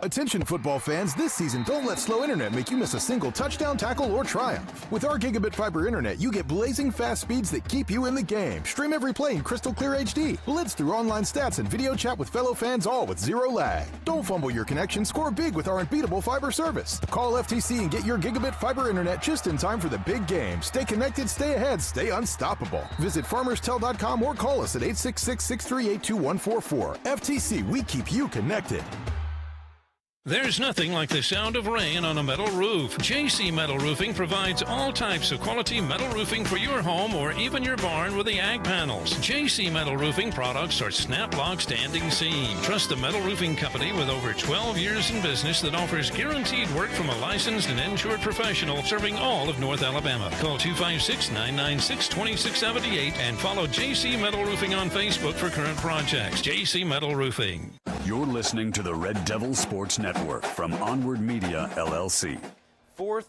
Attention football fans, this season don't let slow internet make you miss a single touchdown, tackle, or triumph. With our gigabit fiber internet, you get blazing fast speeds that keep you in the game. Stream every play in crystal clear HD. Blitz through online stats and video chat with fellow fans, all with zero lag. Don't fumble your connection, score big with our unbeatable fiber service. Call FTC and get your gigabit fiber internet just in time for the big game. Stay connected, stay ahead, stay unstoppable. Visit farmerstel.com or call us at 866-638-2144. FTC, we keep you connected. There's nothing like the sound of rain on a metal roof. JC Metal Roofing provides all types of quality metal roofing for your home or even your barn with the ag panels. JC Metal Roofing products are snap-lock standing seam. Trust the metal roofing company with over 12 years in business that offers guaranteed work from a licensed and insured professional serving all of North Alabama. Call 256-996-2678 and follow JC Metal Roofing on Facebook for current projects. JC Metal Roofing. You're listening to the Red Devil Sports Network from OnWard Media, LLC. Fourth